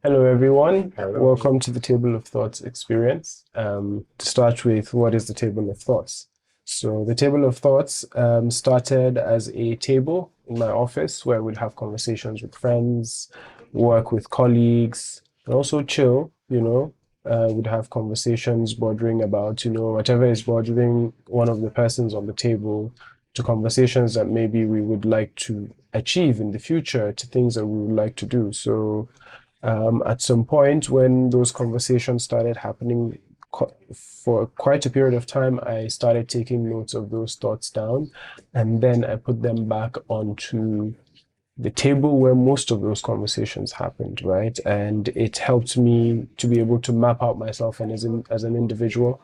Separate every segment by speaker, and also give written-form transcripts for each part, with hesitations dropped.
Speaker 1: Hello, everyone.
Speaker 2: Hello.
Speaker 1: Welcome to the Table of Thoughts experience. To start with, what is the Table of Thoughts? So, the Table of Thoughts started as a table in my office where we'd have conversations with friends, work with colleagues, and also chill, we'd have conversations bordering about, whatever is bothering one of the persons on the table, to conversations that maybe we would like to achieve in the future, to things that we would like to do. So, at some point, when those conversations started happening for quite a period of time, I started taking notes of those thoughts down, and then I put them back onto the table where most of those conversations happened, right? And it helped me to be able to map out myself and as an individual,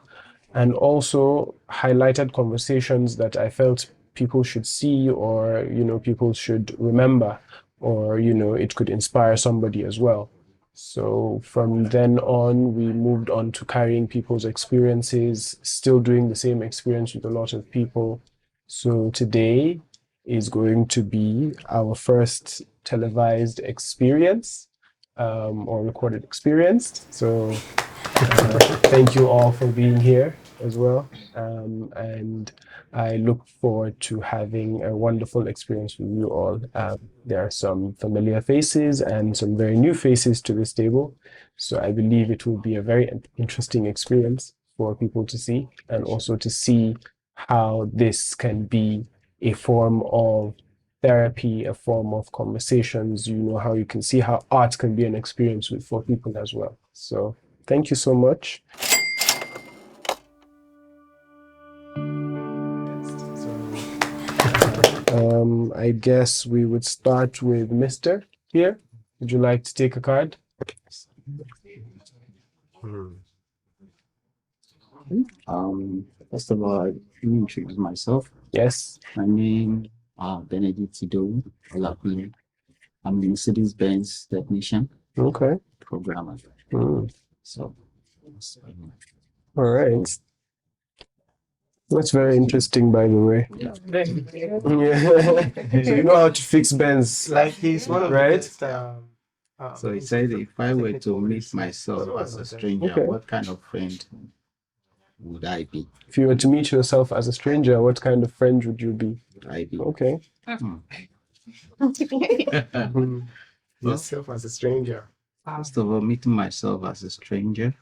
Speaker 1: and also highlighted conversations that I felt people should see, or people should remember, or it could inspire somebody as well. So from then on, we moved on to carrying people's experiences, still doing the same experience with a lot of people. So today is going to be our first televised experience, or recorded experience. So thank you all for being here as well. And I look forward to having a wonderful experience with you all. There are some familiar faces and some very new faces to this table. So I believe it will be a very interesting experience for people to see, and also to see how this can be a form of therapy, a form of conversations, how you can see how art can be an experience for people as well. So thank you so much. I guess we would start with Mr. here. Would you like to take a card?
Speaker 3: First of all, let me introduce myself.
Speaker 1: Yes.
Speaker 3: My name Benedict Ido Olapile. I'm a Mercedes-Benz technician,
Speaker 1: Okay.
Speaker 3: programmer. So,
Speaker 1: All right. That's very interesting, by the way.
Speaker 3: yeah.
Speaker 1: Yeah. You know how to fix Benz,
Speaker 2: Like he's one of the
Speaker 1: right?
Speaker 2: best,
Speaker 3: So he said, if I were to meet myself as a stranger,
Speaker 1: Okay.
Speaker 3: what kind of friend would I be?
Speaker 1: If you were to meet yourself as a stranger, what kind of friend would you be?
Speaker 3: Would I be?
Speaker 1: Okay.
Speaker 2: Yourself as a stranger.
Speaker 3: First of all, meeting myself as a stranger.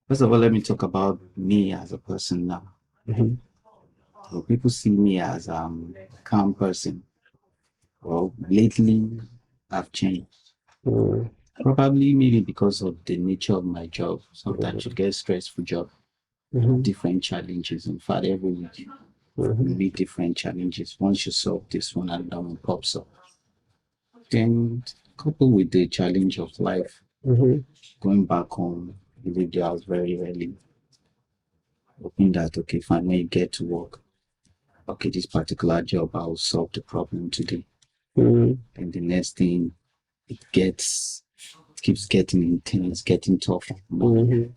Speaker 3: First of all, let me talk about me as a person now.
Speaker 1: Mhm.
Speaker 3: So people see me as a calm person. Well, lately I've changed.
Speaker 1: Mm.
Speaker 3: Probably maybe because of the nature of my job. Sometimes you get stressful job,
Speaker 1: Mhm.
Speaker 3: different challenges. In fact, every week you
Speaker 1: Mhm.
Speaker 3: meet different challenges. Once you solve this one, another one pops up. Then coupled with the challenge of life,
Speaker 1: Mhm.
Speaker 3: going back home, you leave the house very early, hoping that okay, fine, when you get to work, okay, this particular job, I'll solve the problem today.
Speaker 1: Mhm.
Speaker 3: And the next thing, it keeps getting intense, getting tougher.
Speaker 1: Mhm.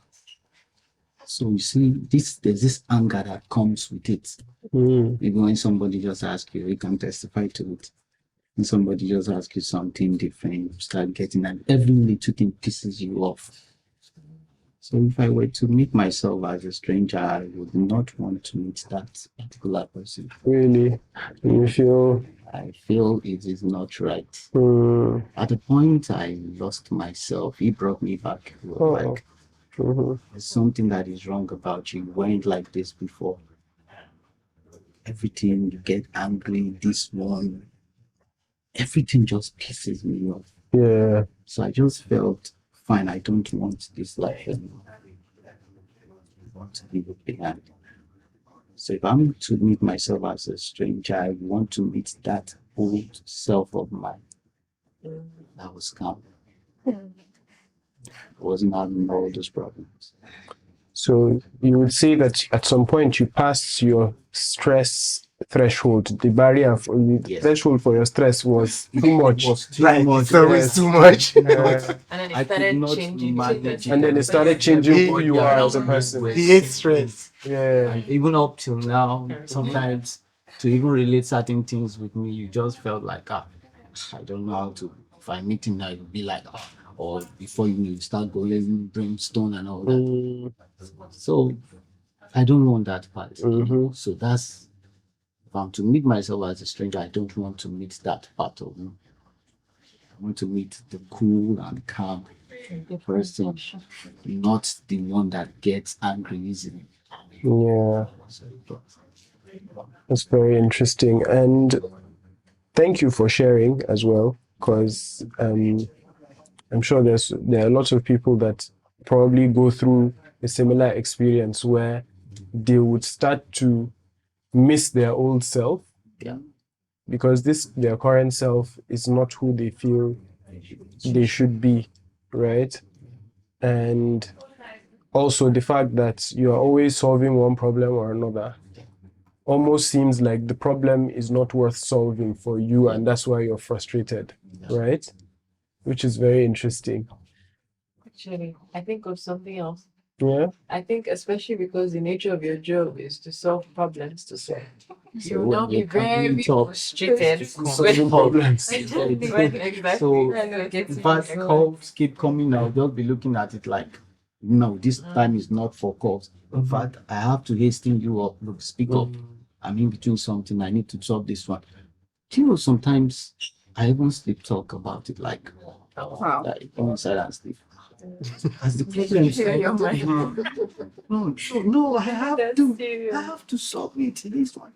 Speaker 3: So you see, there's this anger that comes with it.
Speaker 1: Mhm.
Speaker 3: Maybe when somebody just asks you can testify to it. When somebody just asks you something different, you start getting that every little thing pisses you off. So if I were to meet myself as a stranger, I would not want to meet that particular person.
Speaker 1: Really? You feel?
Speaker 3: I feel it is not right.
Speaker 1: Mm.
Speaker 3: At the point I lost myself, he brought me back. He was like,
Speaker 1: Mhm.
Speaker 3: there's something that is wrong about you. You weren't like this before. Everything you get angry, this one, everything just pisses me off.
Speaker 1: Yeah.
Speaker 3: So I just felt fine. I don't want this life anymore. I want to leave it behind. So if I'm to meet myself as a stranger, I want to meet that old self of mine that was calm. I wasn't having all those problems.
Speaker 1: So you would say that at some point you passed your stress threshold. The barrier for the
Speaker 3: Yes.
Speaker 1: threshold for your stress was too much.
Speaker 3: It was too
Speaker 2: Like
Speaker 3: much.
Speaker 2: it's always
Speaker 1: Yes.
Speaker 2: too much.
Speaker 4: And then it
Speaker 3: I could
Speaker 4: started
Speaker 3: not
Speaker 4: changing
Speaker 3: manage it.
Speaker 1: And then it started changing who you are as a person.
Speaker 2: He hates stress.
Speaker 1: Yeah.
Speaker 3: Even up till now, sometimes to even relate certain things with me, you just felt like, I don't know how to. If I meet him now, you'll be like, or before you start going brimstone and all that.
Speaker 1: Mm,
Speaker 3: So I don't want that part.
Speaker 1: mhm.
Speaker 3: So that's if I'm to meet myself as a stranger, I don't want to meet that part of me. I want to meet the cool and calm person, not the one that gets angry easily.
Speaker 1: Yeah,
Speaker 3: So,
Speaker 1: that's very interesting. And thank you for sharing as well, because I'm sure there are lots of people that probably go through a similar experience where they would start to miss their old self
Speaker 3: yeah.
Speaker 1: because their current self is not who they feel they should be, right? And also the fact that you are always solving one problem or another almost seems like the problem is not worth solving for you, and that's why you're frustrated, right? Which is very interesting.
Speaker 4: Actually, I think of something else.
Speaker 1: Yeah.
Speaker 4: I think especially because the nature of your job is to solve problems to solve.
Speaker 3: So
Speaker 4: You will
Speaker 3: when
Speaker 4: now be
Speaker 3: you're coming
Speaker 4: very
Speaker 3: top,
Speaker 4: frustrated.
Speaker 1: Solving problems.
Speaker 4: Exactly.
Speaker 3: So
Speaker 4: When you're getting
Speaker 3: if as
Speaker 4: your
Speaker 3: calls keep coming, I'll just be looking at it like, no, this time is not for calls. In fact, I have to hasten you up. Look, speak up. I'm in between something. I need to solve this one. Do you know, sometimes I even sleep talk about it, like,
Speaker 4: Wow.
Speaker 3: go inside and sleep. As the problem is,
Speaker 4: Clear your mind.
Speaker 3: no, I have to solve it. This one.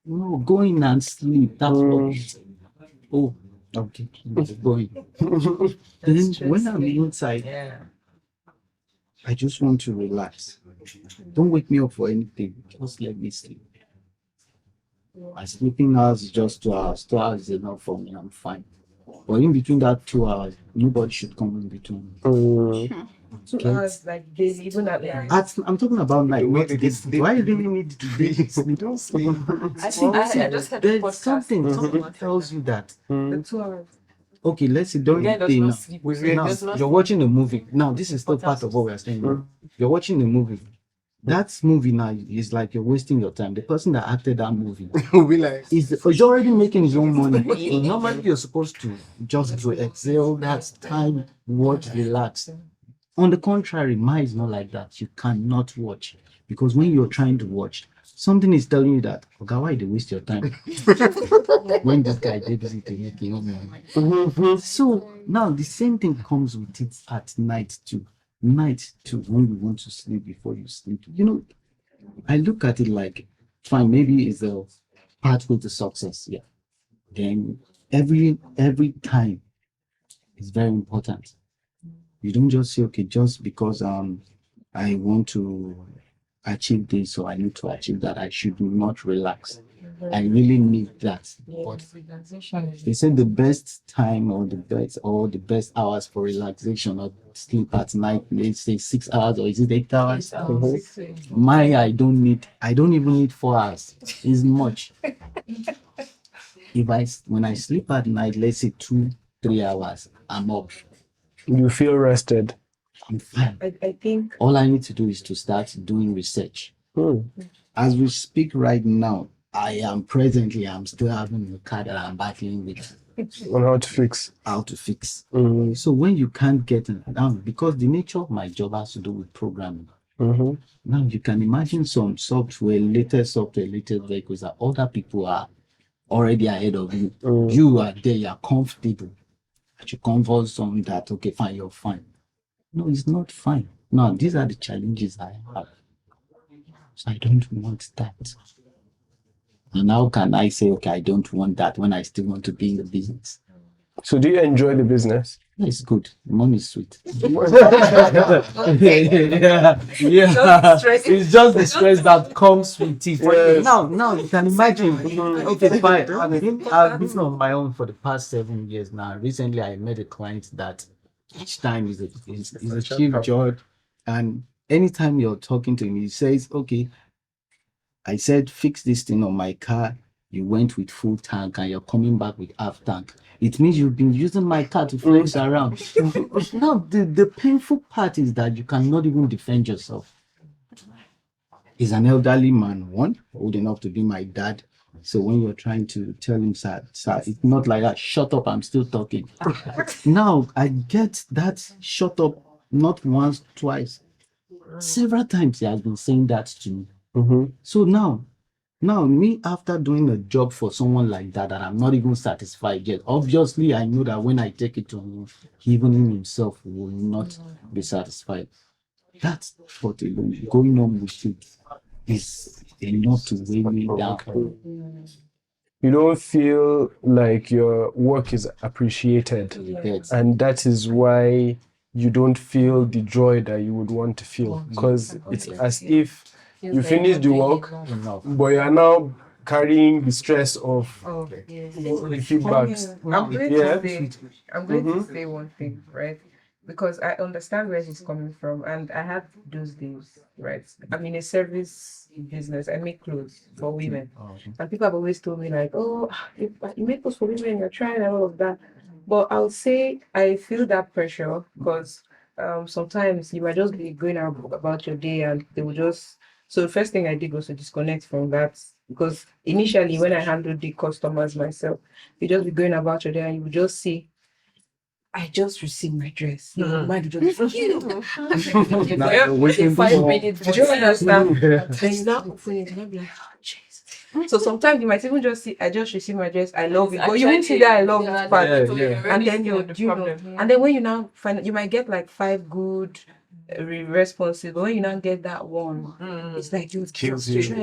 Speaker 3: No, go in and sleep. That's what. Oh, okay. Going. Then when I'm inside,
Speaker 4: Yeah.
Speaker 3: I just want to relax. Don't wake me up for anything. Just let me sleep. My sleeping hours is just 2 hours. 2 hours is enough for me. I'm fine. But in between that 2 hours, nobody should come in between.
Speaker 1: Mm.
Speaker 4: 2 hours like daily, even at night.
Speaker 3: I'm talking about night.
Speaker 2: way
Speaker 3: What
Speaker 2: they
Speaker 3: this?
Speaker 2: sleep.
Speaker 3: Why do you need to be sleep?
Speaker 2: Don't sleep.
Speaker 4: I think I just had a
Speaker 3: There's
Speaker 4: podcast.
Speaker 3: something tells you that.
Speaker 4: The 2 hours.
Speaker 3: Okay, let's say during
Speaker 4: The guy
Speaker 3: the
Speaker 4: does
Speaker 3: day
Speaker 4: not
Speaker 3: now.
Speaker 4: sleep.
Speaker 2: We
Speaker 4: He
Speaker 3: Now,
Speaker 4: does not
Speaker 3: you're
Speaker 4: sleep.
Speaker 3: watching a movie. Now, this is still part of what we are saying. You're watching a movie. That movie now is like you're wasting your time. The person that acted that movie
Speaker 2: We'll be like,
Speaker 3: is already making his own money. So normally, you're supposed to just to exhale that time, watch, relax. On the contrary, mine is not like that. You cannot watch because when you're trying to watch, something is telling you that, okay, why do you waste your time? When this guy did this, making money. So now the same thing comes with it at night too. Night too, when you want to sleep before you sleep. You know, I look at it like, fine, maybe it's a pathway to success. Yeah. Then every time is very important. You don't just say, okay, just because I want to achieve this, so I need to achieve that. I should not relax. I really need that. But
Speaker 4: Relaxation is
Speaker 3: they said the best time or the best hours for relaxation or sleep at night, they say 6 hours or is it 8 hours?
Speaker 4: 6 hours.
Speaker 3: I don't even need 4 hours. It's much. When I sleep at night, let's say 2-3 hours, I'm up.
Speaker 1: You feel rested.
Speaker 3: I'm fine.
Speaker 4: I think
Speaker 3: All I need to do is to start doing research. As we speak right now, I'm still having a car that I'm battling with
Speaker 1: On how to fix.
Speaker 3: how to fix.
Speaker 1: Mm.
Speaker 3: So when you can't get it down, because the nature of my job has to do with programming.
Speaker 1: Mhm.
Speaker 3: Now you can imagine some latest vehicles that other people are already ahead of you. You are there, you are comfortable. But you convert something that, okay, fine, you're fine. No, it's not fine. Now, these are the challenges I have. So I don't want that. And how can I say, okay, I don't want that when I still want to be in the business?
Speaker 1: So do you enjoy the business?
Speaker 3: It's good. The money is sweet.
Speaker 4: Just stress.
Speaker 3: It's just the stress that comes with it.
Speaker 1: Yes.
Speaker 3: Now you can imagine. Okay, fine. I've been on my own for the past 7 years now. Recently, I met a client that each time is a chief judge, and anytime you're talking to him, he says, "Okay, I said fix this thing on my car. You went with full tank and you're coming back with half tank. It means you've been using my car to flex around." Now, the painful part is that you cannot even defend yourself. He's an elderly man, one, old enough to be my dad, So when you're trying to tell him, sir, it's not like that. Shut up, I'm still talking. Now I get that shut up not once, twice. Several times he has been saying that to me. So now me after doing a job for someone like that, and I'm not even satisfied yet. Obviously, I know that when I take it to him, he even himself will not be satisfied. That's what alone going on with it is enough to weigh me down.
Speaker 1: You don't feel like your work is appreciated,
Speaker 3: Yes.
Speaker 1: and that is why you don't feel the joy that you would want to feel, because it's as if you finish the work, but you are now carrying the stress of the feedbacks.
Speaker 5: I'm going to say one thing, right? Because I understand where he's coming from, and I had those days, right? I'm in a service business. I make clothes for women, and people have always told me like, "Oh, you make clothes for women. You're trying and all of that." But I'll say I feel that pressure because sometimes you might just be going out about your day, and they will just. So the first thing I did was to disconnect from that because initially when I handled the customers myself, you just be going about your day and you would just see I just received my dress. Mind just
Speaker 3: Now you're waiting for
Speaker 5: 5 minutes. Do you understand? Then you now open it and you'll be like, oh Jesus. So sometimes you might even just see, I just received my dress, I love it. But you won't see that I love it part. And then and then when you now find you might get like 5 good responses, but when you now get that one, it's like you
Speaker 1: Kills you.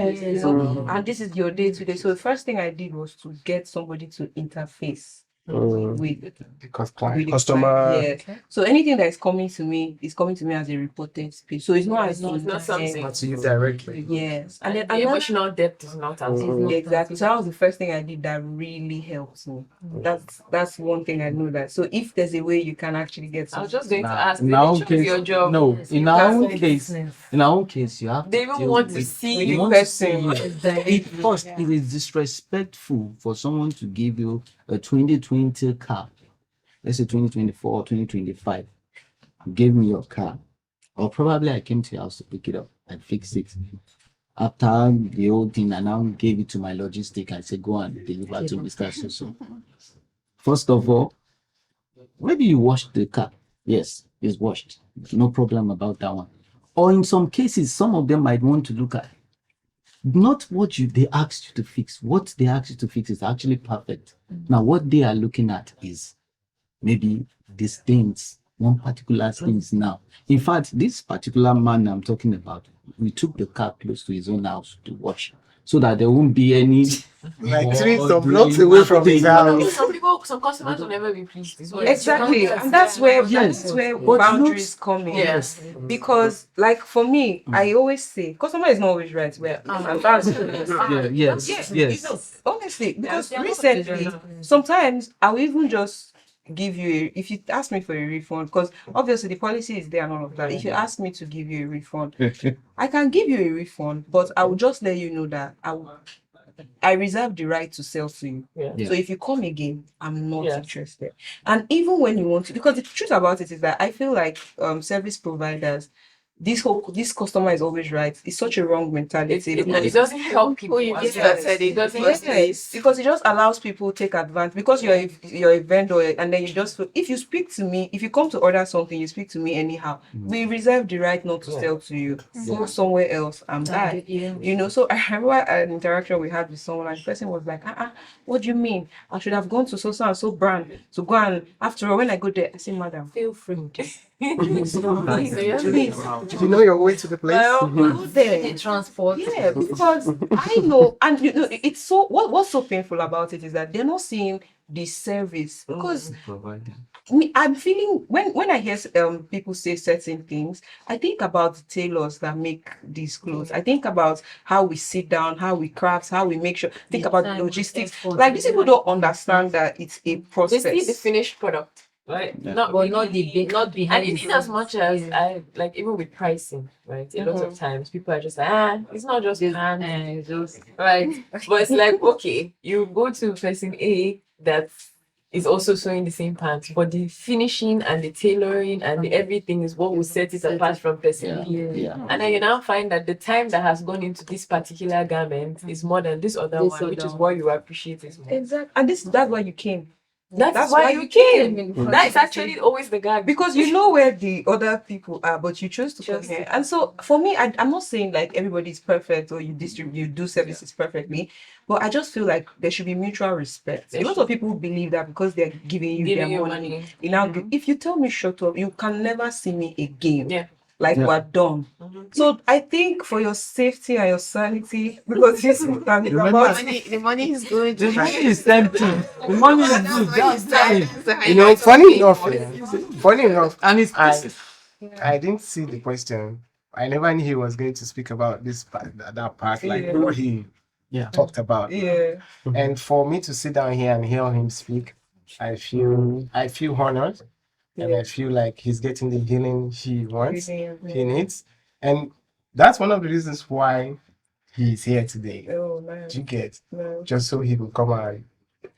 Speaker 5: And this is your day today. So the first thing I did was to get somebody to interface with the
Speaker 1: Customer.
Speaker 5: client. Yeah. So anything that is coming to me is coming to me as a reported speech. So it's not as
Speaker 2: It's not something to you directly.
Speaker 5: Yes. And then
Speaker 2: The emotional depth is not as
Speaker 5: exactly. So that was the first thing I did that really helps me. That's one thing I know that. So if there's a way you can actually get
Speaker 2: I was just going to ask,
Speaker 3: in
Speaker 2: they
Speaker 3: our
Speaker 2: choose
Speaker 3: case,
Speaker 2: your job.
Speaker 3: no,
Speaker 2: Yes,
Speaker 3: in
Speaker 2: you
Speaker 3: our
Speaker 2: can't
Speaker 3: own
Speaker 2: say
Speaker 3: case, in our own case, you have
Speaker 2: They
Speaker 3: to
Speaker 2: even
Speaker 3: deal
Speaker 2: want to
Speaker 3: with-
Speaker 2: see
Speaker 3: they
Speaker 2: the
Speaker 3: want to see
Speaker 5: person.
Speaker 3: you. First, it is disrespectful for someone to give you a 2020 car, let's say 2024 or 2025, gave me your car, or probably I came to your house to pick it up and fix it. After the whole thing, I now gave it to my logistic. I said, go and deliver to Mr. So. First of all, maybe you washed the car. Yes, it's washed. No problem about that one. Or in some cases, some of them might want to look at not what they asked you to fix. What they asked you to fix is actually perfect. Now, what they are looking at is maybe these things, one particular things now. In fact, this particular man I'm talking about, we took the car close to his own house to wash so that there won't be any
Speaker 2: like 3 some blocks away from his house.
Speaker 6: Some customers will never be pleased.
Speaker 5: Exactly, and that's where
Speaker 3: But
Speaker 5: boundaries come in.
Speaker 2: Yes.
Speaker 5: Because, like for me, I always say, customer is not always right. Well, and that's
Speaker 3: yes.
Speaker 5: honestly, because recently, sometimes I will even just give you if you ask me for a refund, because obviously the policy is there and all of that. If you ask me to give you a refund, I can give you a refund, but I will just let you know that I reserve the right to sell to you.
Speaker 3: Yeah.
Speaker 5: So if you come again, I'm not interested. And even when you want to, because the truth about it is that I feel like service providers, this customer is always right. It's such a wrong mentality.
Speaker 2: It doesn't help people. It doesn't.
Speaker 5: Because it just allows people to take advantage. Because you're a vendor, and then you just if you speak to me, if you come to order something, you speak to me anyhow. We reserve the right not to sell to you. Go somewhere else and buy. You know. So I remember an interaction we had with someone, and the person was like, what do you mean? I should have gone to so and so brand to go and after all when I go there, I say, madam, feel free.
Speaker 2: Did you know your way to the place?
Speaker 5: Go there.
Speaker 6: The transport.
Speaker 5: Yeah, because I know, and you know, it's so what's so painful about it is that they're not seeing the service. Because I'm feeling when I hear people say certain things, I think about the tailors that make these clothes. I think about how we sit down, how we craft, how we make sure. Think about the logistics. Like these people don't understand that it's a
Speaker 2: They
Speaker 5: process.
Speaker 2: see the finished product. Right,
Speaker 6: Not behind.
Speaker 2: and even as much as I like, even with pricing, right? A lot of times people are just like, it's not just pants, right? But it's like, okay, you go to person A that's is also sewing the same pants, but the finishing and the tailoring and the everything is what will set it apart from person B.
Speaker 3: Yeah.
Speaker 2: And then you now find that the time that has gone into this particular garment is more than this other one, which is what you appreciate it more.
Speaker 5: Exactly. And that's why you came.
Speaker 2: That's why you came. That's actually always the gag.
Speaker 5: Because you know where the other people are, but you chose to come here. And so for me, I'm not saying like everybody is perfect or you do services perfectly, but I just feel like there should be mutual respect. A lot of people believe that because they're giving you their money. If you tell me shut up, you can never see me again.
Speaker 2: Yeah.
Speaker 5: Like we're done. So I think for your safety and your sanity, because this can be about
Speaker 6: The money is going
Speaker 3: The
Speaker 6: to
Speaker 3: money is tempting. The money is good. That's fine.
Speaker 1: You know, funny enough,
Speaker 3: And it's
Speaker 1: I didn't see the question. I never knew he was going to speak about this part, that part, like what he talked about.
Speaker 5: yeah.
Speaker 1: And for me to sit down here and hear him speak, I feel honored, and I feel like he's getting the healing he wants, he needs, and that's one of the reasons why he's here today.
Speaker 5: Oh man.
Speaker 1: Do you get?
Speaker 5: No.
Speaker 1: Just so he will come and,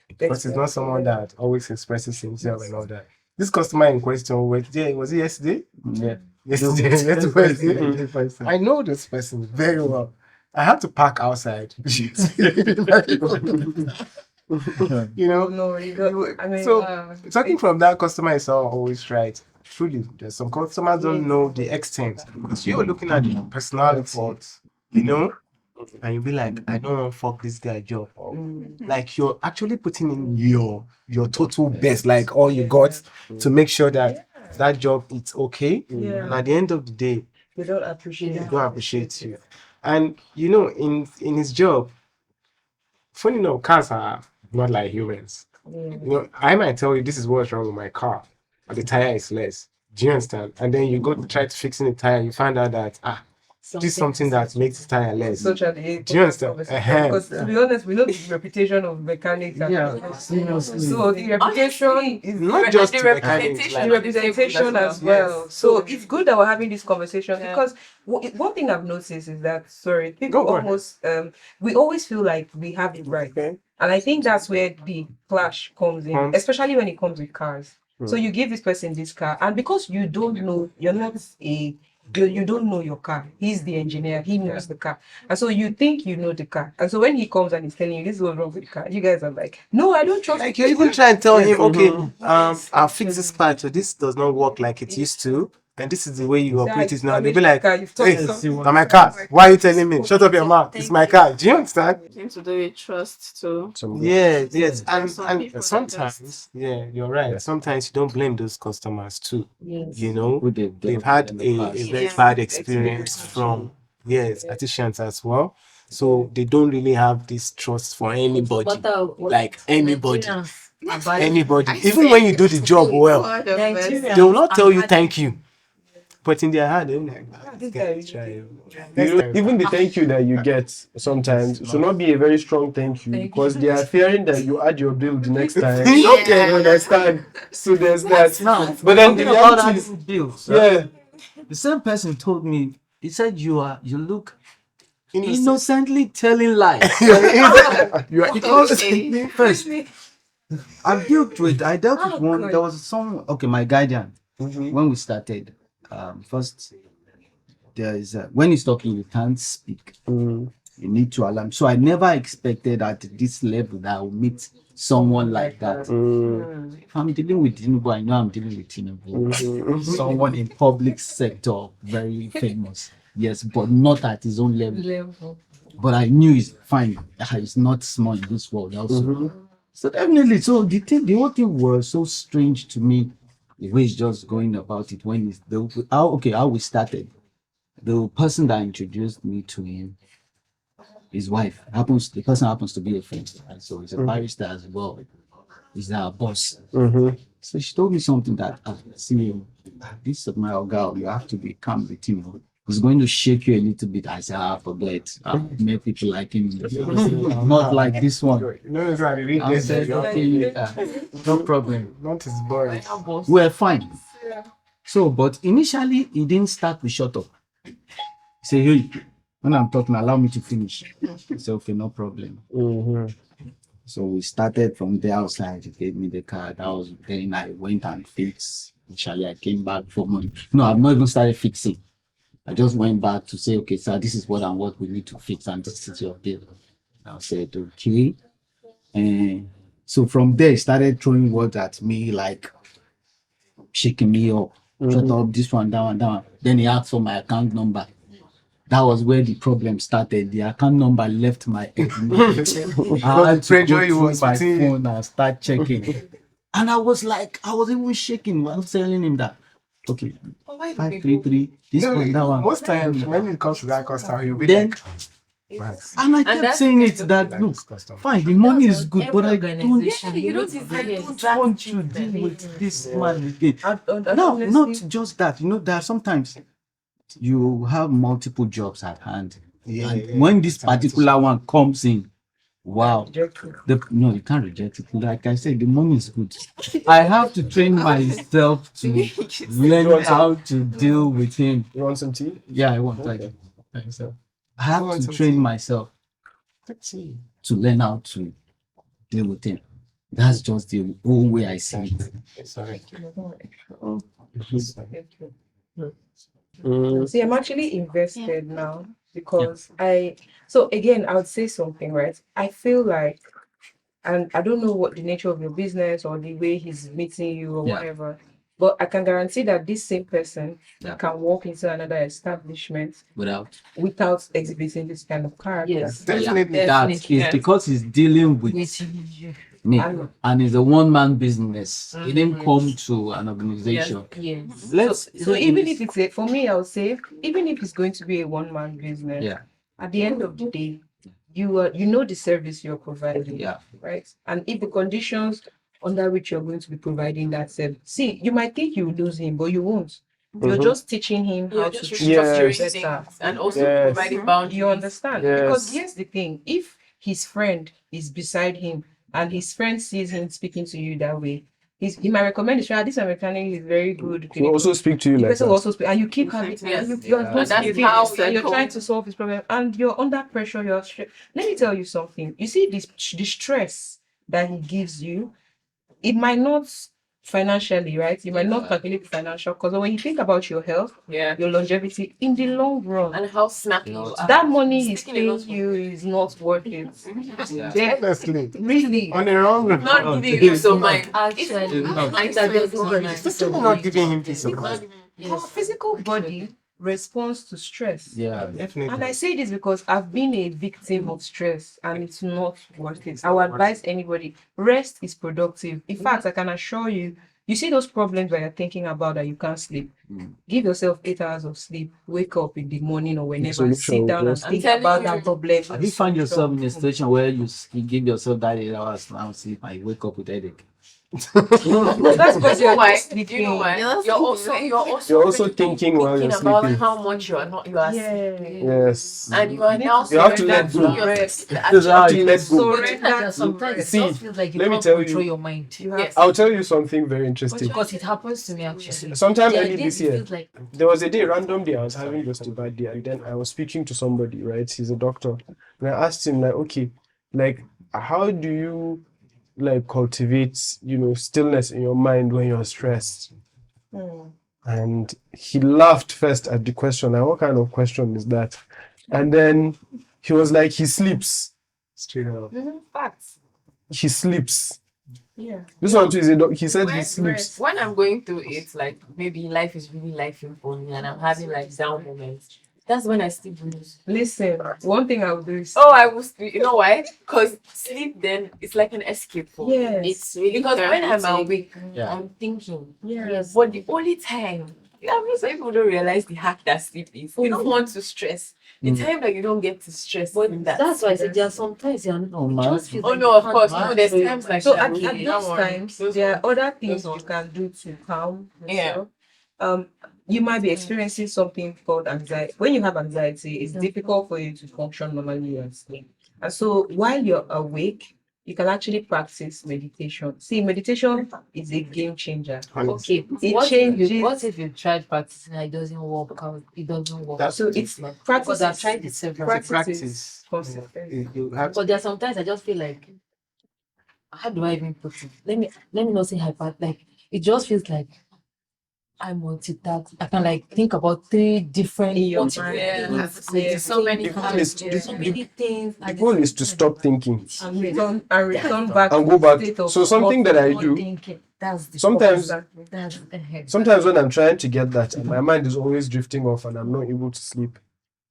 Speaker 1: because he's not someone that always expresses himself and all that. This customer in question was it yesterday?
Speaker 3: Yeah.
Speaker 1: Yesterday. I know this person very well. I had to park outside. You know,
Speaker 5: No, you don't. I mean,
Speaker 1: so talking from that customer is always right. Truly, there's some customers don't know the extent, because you're looking at the personality, you know, and you'll be like, I don't want to fuck this guy job. Like you're actually putting in your total best, like all you got, to make sure that that job is okay. And at the end of the day,
Speaker 5: they don't appreciate
Speaker 1: they don't appreciate you. And you know, in his job, funny enough, cars are not like humans. You know, I might tell you this is what's wrong with my car, but the tire is less. Do you understand? And then you go to try to fix in the tire, you find out that this is something that makes the tire less.
Speaker 5: such an
Speaker 1: Do you understand?
Speaker 5: Because to be honest, we know the reputation of mechanics. And so the reputation is
Speaker 1: Not just
Speaker 2: the
Speaker 1: the mechanics,
Speaker 2: representation,
Speaker 5: the representation as well. So it's good that we're having this conversation because one thing I've noticed is that people
Speaker 1: Go
Speaker 5: almost we always feel like we have it right.
Speaker 1: Okay.
Speaker 5: And I think that's where the clash comes in, especially when it comes with cars. So you give this person this car, and because you don't know, you don't know your car. He's the engineer, he knows the car. And so you think you know the car. And so when he comes and he's telling you this is what's wrong with the car, you guys are like, no, I don't trust
Speaker 1: Like you even try and tell him, okay, I'll fix this part, so this does not work like it used to, and this is the way you operate it now. They'll be like, hey, now my car. Why are you telling me? Shut up your mouth. It's my car. Do you understand?
Speaker 6: Seems to do with trust too.
Speaker 1: Yes. And
Speaker 6: people
Speaker 1: sometimes, you're right. Sometimes you don't blame those customers too.
Speaker 5: Yes.
Speaker 1: You know,
Speaker 3: Who
Speaker 1: they've had a very bad experience from artisans as well. So they don't really have this trust for anybody. Like anybody. Anybody. Even when you do the job well, they will not tell you thank you. But in their heart, they're like, this guy is trying.
Speaker 7: Even the thank you that you get sometimes should not be a very strong thank you, because they are fearing that you add your bill the next time.
Speaker 1: You
Speaker 7: understand? So there's that.
Speaker 3: Now,
Speaker 7: But then the
Speaker 3: about
Speaker 7: reality is,
Speaker 3: that bills.
Speaker 7: yeah,
Speaker 3: The same person told me, he said you look innocently telling lies.
Speaker 7: you are
Speaker 3: Because first, I dealt with one. There was some my guardian when we started. First, there is when he's talking, you can't speak. You need to allow him. So I never expected at this level that I will meet someone like that. If I'm dealing with Tinubu, I know I'm dealing with Tinubu. Someone in public sector, very famous. Yes, but not at his own level. But I knew he's fine. He's not small in this world also. So definitely, so the whole thing was so strange to me. The way he's just going about it when how we started. The person that introduced me to him, his wife the person happens to be a friend, and so he's a barrister as well. He's our boss. So she told me something that this is my girl, you have to be calm with him. He's going to shake you a little bit. I said, forget. Make people like him. Not like this one.
Speaker 1: No, it's not.
Speaker 3: I said, okay, no problem.
Speaker 1: Not his boy.
Speaker 3: We're fine. So, but initially, he didn't start with shut up. He said, hey, when I'm talking, allow me to finish. I said, okay, no problem. So we started from there outside. He gave me the card. Then I went and fixed. Initially, I came back for money. No, I've not even started fixing. I just went back to say, okay, sir, this is what we need to fix, and this is your bill. I said, okay. And so from there, he started throwing words at me, like shaking me up, shut up, this one, that one, that one. Then he asked for my account number. That was where the problem started. The account number left my head. I had to go through my phone and start checking. And I was even shaking while telling him that, okay, 533, this one, that one.
Speaker 1: Most times when it comes to that customer, you'll be
Speaker 3: Then,
Speaker 1: like,
Speaker 3: and I kept saying it that, look, fine, the money is good, but I don't want to deal with this man again. No, not just that. You know, there are sometimes you have multiple jobs at hand. And when this particular one comes in, wow. No, you can't reject it. Like I said, the money is good. I have to train myself to learn how to deal with him.
Speaker 1: you want some tea?
Speaker 3: Yeah, I want.
Speaker 1: Okay.
Speaker 3: I have to train myself to learn how to deal with him. That's just the whole way I see it.
Speaker 1: Sorry.
Speaker 5: See, I'm actually invested now because so again, I would say something, right? I feel like, and I don't know what the nature of your business or the way he's meeting you or whatever, but I can guarantee that this same person can walk into another establishment without exhibiting this kind of character.
Speaker 2: Yes,
Speaker 1: Definitely.
Speaker 3: That is because he's dealing with me, and it's a one-man business. He didn't come to an organization.
Speaker 2: Yes.
Speaker 5: So even if it's for me, I would say, even if it's going to be a one-man business, at the end of the day, you know the service you're providing, right? And if the conditions under which you're going to be providing that service, see, you might think you will lose him, but you won't. You're just teaching him how to structure better
Speaker 2: and also providing boundaries.
Speaker 5: You understand? Because here's the thing: if his friend is beside him and his friend sees him speaking to you that way, he might recommend this mechanic is very good.
Speaker 1: He will also speak to you like that.
Speaker 5: Also speak, and you keep having, you're trying to solve his problem, and you're under pressure. Let me tell you something. You see, the stress that he gives you, it might not financially, right? You might not calculate financial, because when you think about your health, your longevity in the long run,
Speaker 2: and how snappy you are,
Speaker 5: that money he's paying you is not worth it.
Speaker 1: Honestly,
Speaker 5: Really,
Speaker 1: on the wrong run.
Speaker 2: not giving you so mind.
Speaker 6: Actually,
Speaker 1: It's still not giving him peace of mind.
Speaker 5: our physical body responds to stress.
Speaker 1: Definitely.
Speaker 5: And I say this because I've been a victim of stress and it's not worth it. I would advise anybody, rest is productive. In fact, I can assure you, you see those problems that you're thinking about that you can't sleep. Give yourself 8 hours of sleep, wake up in the morning or whenever, sit down and think about that problem.
Speaker 3: Have you find yourself in a situation where you give yourself that 8 hours now sleep and you wake up with headache?
Speaker 5: No, that's because you're
Speaker 2: why?
Speaker 5: sleeping.
Speaker 2: Do you know why? You're
Speaker 1: also thinking while you're
Speaker 2: about
Speaker 1: sleeping.
Speaker 2: how much you are sleeping.
Speaker 1: Yes.
Speaker 2: And you are now
Speaker 1: You have to let go.
Speaker 5: Rest.
Speaker 1: You have to let go.
Speaker 6: sometimes
Speaker 1: See,
Speaker 6: it just feels like you
Speaker 1: let me
Speaker 6: can't
Speaker 1: tell
Speaker 6: control
Speaker 1: you.
Speaker 6: your mind.
Speaker 1: I'll tell you something very interesting.
Speaker 6: Because it happens to me actually.
Speaker 1: Sometime
Speaker 6: There are
Speaker 1: early
Speaker 6: days
Speaker 1: this
Speaker 6: it
Speaker 1: year,
Speaker 6: feels like
Speaker 1: there was a day, random day, I was having just a bad day, and then I was speaking to somebody, right? He's a doctor, and I asked him, like, okay, like, how do you like cultivate, stillness in your mind when you're stressed? And he laughed first at the question. Like, what kind of question is that? And then he was like, he sleeps. Straight up.
Speaker 5: Facts.
Speaker 1: He sleeps.
Speaker 5: Yeah.
Speaker 1: This one too is he said he sleeps.
Speaker 2: When I'm going through it, like maybe life is really lifing for me and I'm having like down moments, that's when I sleep blues.
Speaker 5: Listen, one thing I will do is
Speaker 2: I will sleep. You know why? Because sleep then it's like an escape for me.
Speaker 5: yes.
Speaker 2: It's really because when I'm awake, I'm thinking.
Speaker 5: Yes.
Speaker 2: But the only time, some people don't realize the hack that sleep is. You don't want to stress. The time that you don't get to stress.
Speaker 6: but that's why I said there are sometimes you're just feel like
Speaker 2: no,
Speaker 6: you
Speaker 2: of
Speaker 6: can't
Speaker 2: course. No, there's
Speaker 6: control
Speaker 2: times like
Speaker 5: So
Speaker 2: that.
Speaker 5: at those times, there are other things you can do to calm yourself. You might be experiencing something called anxiety. When you have anxiety, it's difficult for you to function normally and sleep. And so while you're awake, you can actually practice meditation. See, meditation is a game changer.
Speaker 6: Okay, what if you tried practicing and it doesn't work out? It doesn't work.
Speaker 5: So it's
Speaker 6: because
Speaker 5: practice.
Speaker 6: I've tried it several times.
Speaker 5: Practice. Consistent.
Speaker 6: But there are sometimes I just feel like how do I even put it? Let me not say hyper. Like it just feels like I multitask. I can like think about three different
Speaker 5: In your
Speaker 6: multiple
Speaker 5: mind.
Speaker 6: things.
Speaker 5: Yeah.
Speaker 6: So many
Speaker 1: The goal
Speaker 6: times,
Speaker 1: is to,
Speaker 6: so many things.
Speaker 1: the goal is to stop thinking
Speaker 5: And return back
Speaker 1: and
Speaker 5: to
Speaker 1: go
Speaker 5: the
Speaker 1: back.
Speaker 5: state of
Speaker 1: So something that I
Speaker 6: not
Speaker 1: do
Speaker 6: thinking. That's the
Speaker 1: sometimes,
Speaker 6: That's
Speaker 1: sometimes when I'm trying to get that and my mind is always drifting off and I'm not able to sleep,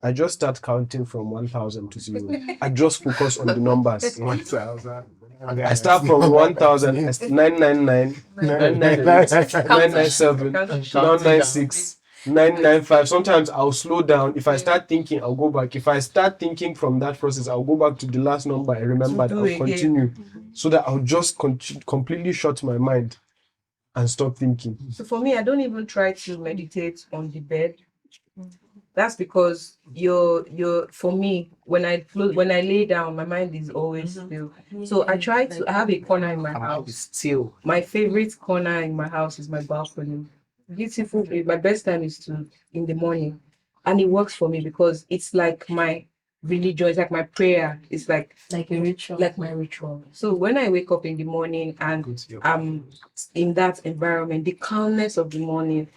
Speaker 1: I just start counting from 1,000 to 0. I just focus on the numbers.
Speaker 7: 1,000.
Speaker 1: I start from 1,000, 999, 998, 997, 996, 995. Sometimes I'll slow down. If I start thinking, I'll go back. If I start thinking from that process, I'll go back to the last number I remembered.
Speaker 5: do
Speaker 1: I'll
Speaker 5: again.
Speaker 1: continue so that I'll just completely shut my mind and stop thinking.
Speaker 5: So for me, I don't even try to meditate on the bed. That's because for me, when I lay down, my mind is always still. So I try to I have a corner in my house.
Speaker 3: Still.
Speaker 5: My favorite corner in my house is my balcony. Beautiful place. My best time is in the morning. And it works for me because it's like my religion, it's like my prayer. It's like
Speaker 6: like a ritual.
Speaker 5: like my ritual. So when I wake up in the morning and I'm in that environment, the calmness of the morning,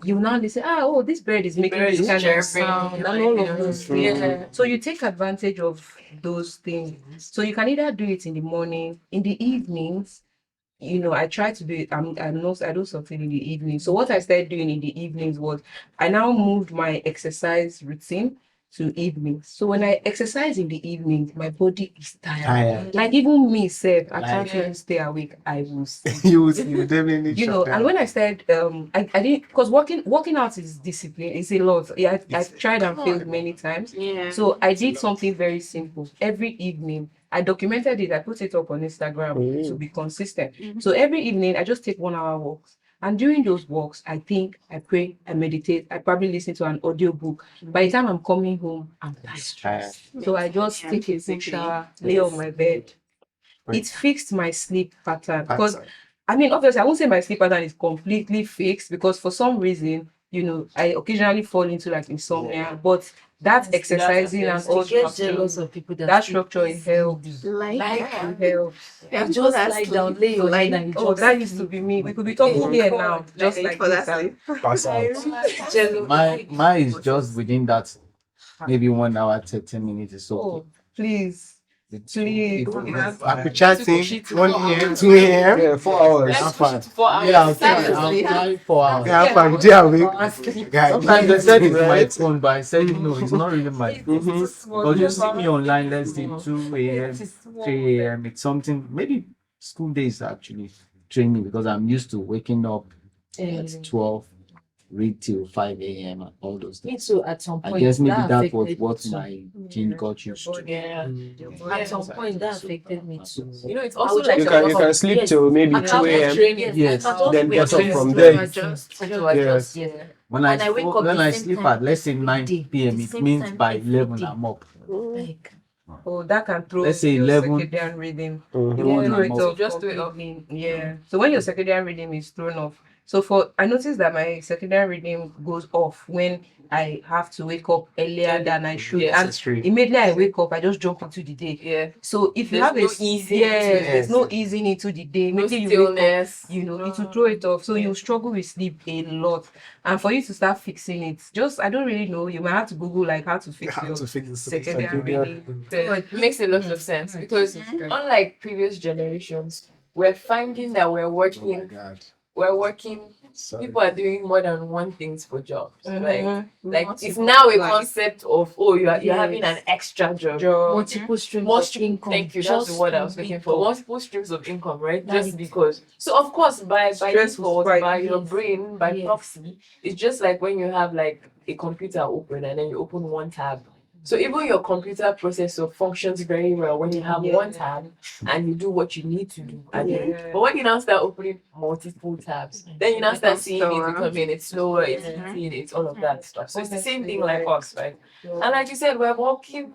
Speaker 5: you now say, oh, this bird is making this kind of sound and all of those things.
Speaker 6: Yeah.
Speaker 5: So you take advantage of those things. So you can either do it in the morning, in the evenings. I try to do it. I do something in the evening. So what I started doing in the evenings was I now moved my exercise routine to evenings. So when I exercise in the evening, my body is tired. Like even me, self, I can't even stay awake. I will sleep.
Speaker 3: you definitely
Speaker 5: And when I started, I didn't, because working out is discipline. It's a lot. Yeah, I've tried and failed many times.
Speaker 2: Yeah.
Speaker 5: So I did something very simple. Every evening, I documented it. I put it up on Instagram to be consistent. So every evening, I just take 1 hour walks. And during those walks, I think, I pray, I meditate. I probably listen to an audio book. By the time I'm coming home, I'm tired. So I just take a quick shower, lay on my bed. It fixed my sleep pattern because obviously, I won't say my sleep pattern is completely fixed because for some reason, I occasionally fall into like insomnia, but that exercising and all
Speaker 6: jealous of people
Speaker 5: that structure, it helps.
Speaker 6: Like
Speaker 5: It helps.
Speaker 6: you just lie down, lay your head and you
Speaker 5: Oh,
Speaker 6: just
Speaker 5: that used to be me. We could be talking here now, just like this.
Speaker 7: Pass out.
Speaker 6: jealous.
Speaker 3: Mine is just within that maybe 1 hour, 30 minutes is okay.
Speaker 5: Oh, please. Please.
Speaker 7: I could chat in 1 a.m., 2 a.m.
Speaker 1: Yeah, 4 hours.
Speaker 7: I'm fine.
Speaker 2: 4 hours.
Speaker 3: Yeah, I'm fine 4 hours.
Speaker 7: Yeah, I'm fine. Do you have it? Guys,
Speaker 3: Sometimes they said it's my phone, but I said no, it's not really my phone. Because you see me online, let's say 2 a.m., 3 a.m. It's something, maybe school days actually train me because I'm used to waking up at 12, read till 5 a.m. and all those
Speaker 6: Me
Speaker 3: things.
Speaker 6: too, at some point.
Speaker 3: I guess maybe that was
Speaker 6: affected
Speaker 3: what
Speaker 6: me
Speaker 3: my gene got used to.
Speaker 2: Yeah.
Speaker 6: At some point, that affected me too.
Speaker 2: It's also
Speaker 6: would
Speaker 2: like
Speaker 1: You can sleep
Speaker 6: Yes.
Speaker 1: till maybe
Speaker 6: I
Speaker 1: 2
Speaker 6: can't
Speaker 1: a.m.
Speaker 6: train,
Speaker 3: Yes.
Speaker 6: I can just
Speaker 1: Then
Speaker 6: wake
Speaker 1: get up
Speaker 6: up
Speaker 1: from
Speaker 6: to
Speaker 1: there.
Speaker 6: adjust.
Speaker 1: Yes.
Speaker 6: Yes.
Speaker 3: When
Speaker 6: And I wake up
Speaker 3: when
Speaker 6: the
Speaker 3: I
Speaker 6: same
Speaker 3: sleep
Speaker 6: time
Speaker 3: at let's say 9
Speaker 6: every day,
Speaker 3: p.m.,
Speaker 6: the
Speaker 3: it
Speaker 6: same
Speaker 3: means
Speaker 6: time
Speaker 3: by
Speaker 6: every
Speaker 3: 11
Speaker 6: day.
Speaker 3: I'm up.
Speaker 6: Like
Speaker 5: Oh, that can throw
Speaker 3: Let's say
Speaker 5: your
Speaker 3: 11.
Speaker 5: circadian rhythm.
Speaker 1: Mhm.
Speaker 5: You won't
Speaker 3: Yeah,
Speaker 5: throw it
Speaker 3: I'm
Speaker 5: off.
Speaker 3: off.
Speaker 2: Just do it off.
Speaker 5: completely. Yeah. So when your circadian rhythm is thrown off, I noticed that my circadian rhythm goes off when I have to wake up earlier than I should.
Speaker 2: Yes.
Speaker 5: And immediately I wake up, I just jump into the day.
Speaker 2: Yeah.
Speaker 5: So if you
Speaker 2: There's
Speaker 5: have
Speaker 2: no easing into it.
Speaker 5: there's no easing into the day.
Speaker 2: No
Speaker 5: Immediately you wake up,
Speaker 2: stillness.
Speaker 5: it will throw it off. So you struggle with sleep a lot. And for you to start fixing it, I don't really know. You might have to Google like how to fix
Speaker 7: How
Speaker 5: your
Speaker 7: to fix the
Speaker 5: circadian rhythm.
Speaker 2: It makes a lot of sense because unlike previous generations, we're finding that
Speaker 7: Oh my God.
Speaker 2: we're working.
Speaker 7: Sorry.
Speaker 2: People are doing more than one things for jobs.
Speaker 5: Mhm.
Speaker 2: Like it's now a
Speaker 5: Like-
Speaker 2: concept of you're having an extra job.
Speaker 6: multiple streams
Speaker 2: More
Speaker 6: of
Speaker 2: stream,
Speaker 6: income.
Speaker 2: thank you. That's the
Speaker 6: Just
Speaker 2: word I was looking for.
Speaker 6: income.
Speaker 2: Multiple streams of income, right?
Speaker 6: That's
Speaker 2: Just
Speaker 6: it.
Speaker 2: because. So of course, by
Speaker 5: Stress will
Speaker 2: default,
Speaker 5: spike.
Speaker 2: by your
Speaker 6: Yes.
Speaker 2: brain, by
Speaker 6: Yes.
Speaker 2: proxy, it's just like when you have like a computer open and then you open one tab. So even your computer processor functions very well when you have one tab and you do what you need to do.
Speaker 5: Yeah.
Speaker 2: But when you now start opening multiple tabs, then you now start seeing it becoming it's slower, it's eating, it's all of that stuff. So it's the same thing like us, right? And like you said, we're walking.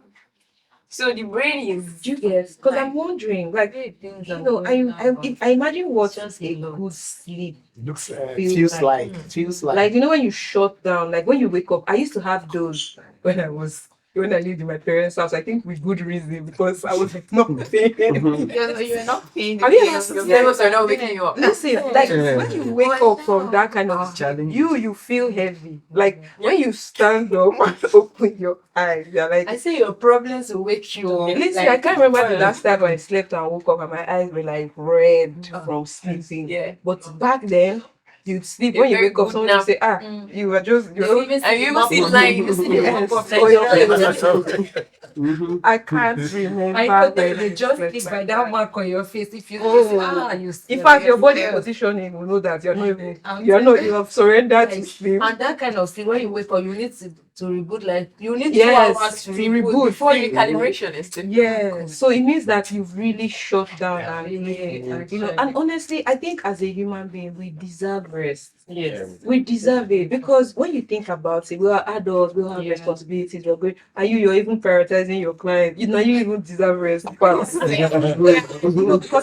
Speaker 2: So the brain is
Speaker 5: Yes, because I'm wondering, like, I imagine what a good sleep
Speaker 7: Looks
Speaker 5: feels like.
Speaker 3: Feels like
Speaker 5: Like, when you shut down, like when you wake up, I used to have those when I was when I lived in my parents' house, I think with good reason because I was not paying.
Speaker 4: You're not paying.
Speaker 5: Have you ever
Speaker 2: Your parents are not waking you up.
Speaker 5: Listen, like when you wake up from that kind of challenge, you feel heavy. Like when you stand up and open your eyes, you're like.
Speaker 4: I say your problems will wake you up.
Speaker 5: Listen, I can't remember the last time I slept and woke up and my eyes were like red from sleeping.
Speaker 2: Yeah.
Speaker 5: But back then, you'd sleep
Speaker 2: You're
Speaker 5: when you
Speaker 2: very
Speaker 5: wake up.
Speaker 2: good
Speaker 5: Someone would
Speaker 2: nap.
Speaker 5: say, you were just
Speaker 2: And you even see lying, you see the
Speaker 5: Yes.
Speaker 2: walk up
Speaker 5: Oh,
Speaker 2: like
Speaker 5: yeah. I can't remember.
Speaker 4: I know
Speaker 5: when
Speaker 4: they
Speaker 5: I
Speaker 4: just
Speaker 5: slept
Speaker 4: sleep
Speaker 5: like
Speaker 4: by that mark on your face. If you you
Speaker 5: In fact, your body positioning will know that you're not even, you have surrendered to sleep.
Speaker 4: And that kind of sleep, when you wake up, you need to reboot. Like you need
Speaker 5: Yes,
Speaker 4: 2 hours to
Speaker 5: to
Speaker 4: reboot
Speaker 5: reboot.
Speaker 2: before recalibration is still.
Speaker 5: Yeah, so it means that you've really shut down and and honestly, I think as a human being, we deserve rest.
Speaker 2: Yes.
Speaker 5: We deserve it because when you think about it, we are adults, we all have responsibilities, we're going, and you're even prioritizing your client. You even deserve rest. Because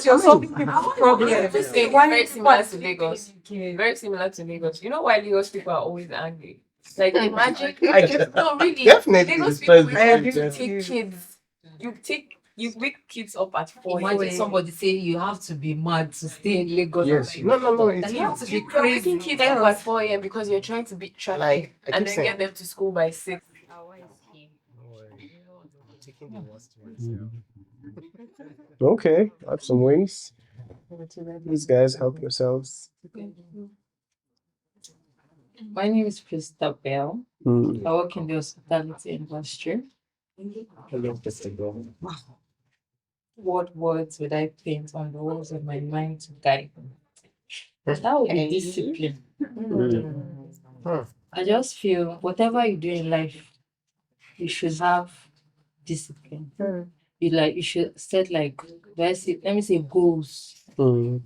Speaker 5: you're solving people's problems.
Speaker 2: Very similar to Lagos. Very similar to Lagos. You know why Lagos people are always angry? Like imagine, no, really.
Speaker 7: Definitely.
Speaker 2: Lagos people,
Speaker 7: Despite
Speaker 2: when
Speaker 7: the
Speaker 2: you
Speaker 7: pretense.
Speaker 2: take kids, you wake kids up at 4
Speaker 4: Imagine
Speaker 2: a.m.
Speaker 4: somebody say you have to be mad to stay in Lagos.
Speaker 7: Yes.
Speaker 4: Like,
Speaker 7: No.
Speaker 4: that you have to be
Speaker 2: You're waking
Speaker 4: crazy.
Speaker 2: kids up at 4 a.m. because you're trying to beat traffic
Speaker 7: Like, I
Speaker 2: and
Speaker 7: keep
Speaker 2: then
Speaker 7: saying-
Speaker 2: get them to school by 6.
Speaker 1: Okay, have some wings. These guys, help yourselves.
Speaker 6: My name is Krista Bell.
Speaker 1: Hmm.
Speaker 6: I work in the hospitality industry.
Speaker 7: Hello, Mr. Go.
Speaker 6: What words would I paint on the walls of my mind to guide me? That would be discipline. I just feel whatever you do in life, you should have discipline. You should set like let me say goals.
Speaker 1: Hmm.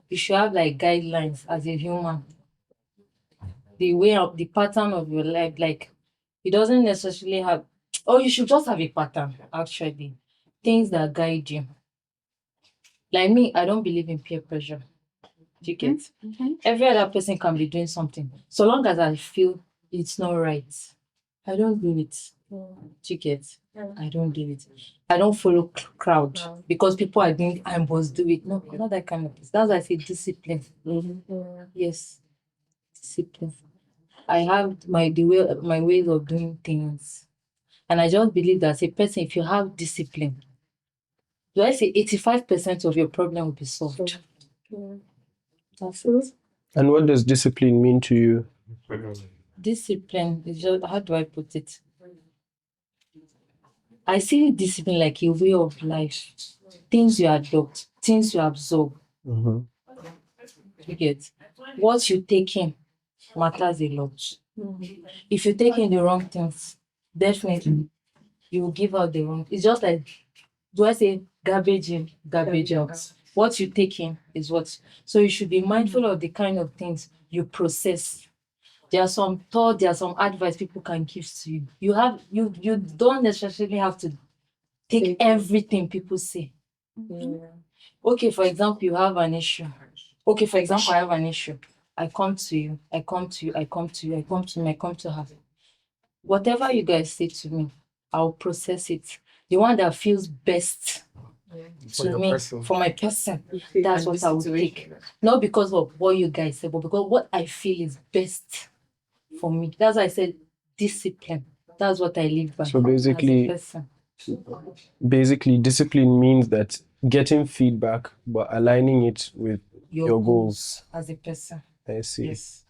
Speaker 6: You should have like guidelines as a human. The way of the pattern of your life, like it doesn't necessarily have or you should just have a pattern, actually. Things that guide you. Like me, I don't believe in peer pressure. Do you get? Every other person can be doing something. So long as I feel it's not right, I don't do it. Do you get? I don't do it. I don't follow crowd because people are doing I must do it. No, I'm not that kind of person. That's why I say discipline. Yes. Discipline. I have my ways of doing things. And I just believe that as a person, if you have discipline, do I say 85% of your problem will be solved? That's it.
Speaker 1: And what does discipline mean to you?
Speaker 6: Discipline is just, how do I put it? I see discipline like a way of life. Things you adopt, things you absorb.
Speaker 1: Mhm.
Speaker 6: You get? What you take in matters a lot. If you take in the wrong things, definitely you will give out the wrong. It's just like, do I say garbage in, garbage out? What you take in is what. So you should be mindful of the kind of things you process. There are some thoughts, there are some advice people can give to you. You don't necessarily have to take everything people say. Okay, for example, you have an issue. Okay, for example, I have an issue. I come to you, I come to you, I come to you, I come to me, I come to her. Whatever you guys say to me, I'll process it. The one that feels best to me, for my person, that's what I will take. Not because of what you guys say, but because what I feel is best for me. That's why I said discipline. That's what I live by.
Speaker 1: So basically,
Speaker 6: as a person.
Speaker 1: discipline means that getting feedback but aligning it with your goals.
Speaker 6: As a person.
Speaker 1: I see.
Speaker 6: Yes.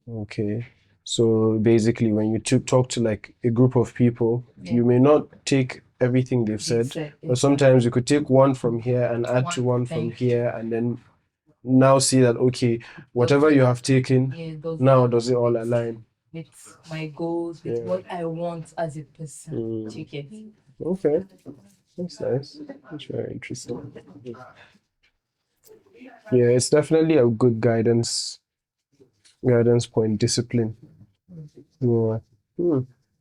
Speaker 1: Okay. So basically, when you talk to like a group of people, you may not take everything they've said, but sometimes you could take one from here and add to one from here, and then now see that, okay, whatever you have taken, now does it all align?
Speaker 6: With my goals, with what I want as a person. Do you get?
Speaker 1: Okay. That's nice. That's very interesting. Yeah, it's definitely a good guidance point, discipline. Yeah.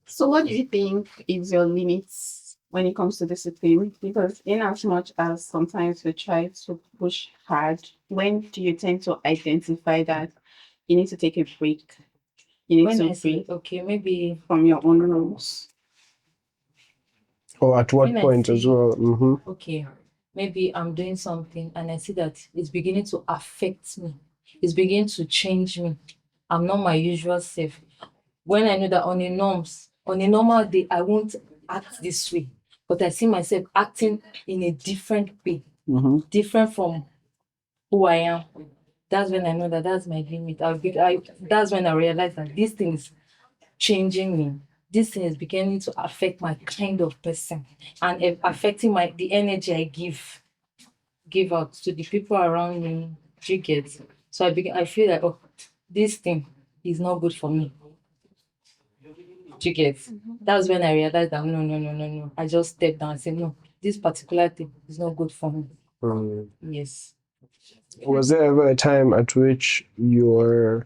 Speaker 8: So what do you think is your limits when it comes to discipline? Because in as much as sometimes we try to push hard, when do you tend to identify that you need to take a break? You need
Speaker 6: When
Speaker 8: to
Speaker 6: I say,
Speaker 8: break
Speaker 6: okay, maybe
Speaker 8: from your own rules.
Speaker 1: Or at what
Speaker 6: When I
Speaker 1: point as
Speaker 6: see-
Speaker 1: well?
Speaker 6: okay, maybe I'm doing something and I see that it's beginning to affect me, it's beginning to change me. I'm not my usual self. When I know that on a normal day, I won't act this way, but I see myself acting in a different way, different from who I am. That's when I know that that's my limit. That's when I realize that this thing is changing me. This thing is beginning to affect my kind of person and affecting the energy I give out to the people around me. Do you get? So I feel like, oh, this thing is not good for me. Do you get? That's when I realized that no. I just stepped down and said, no, this particular thing is not good for me. Yes.
Speaker 1: Was there ever a time at which you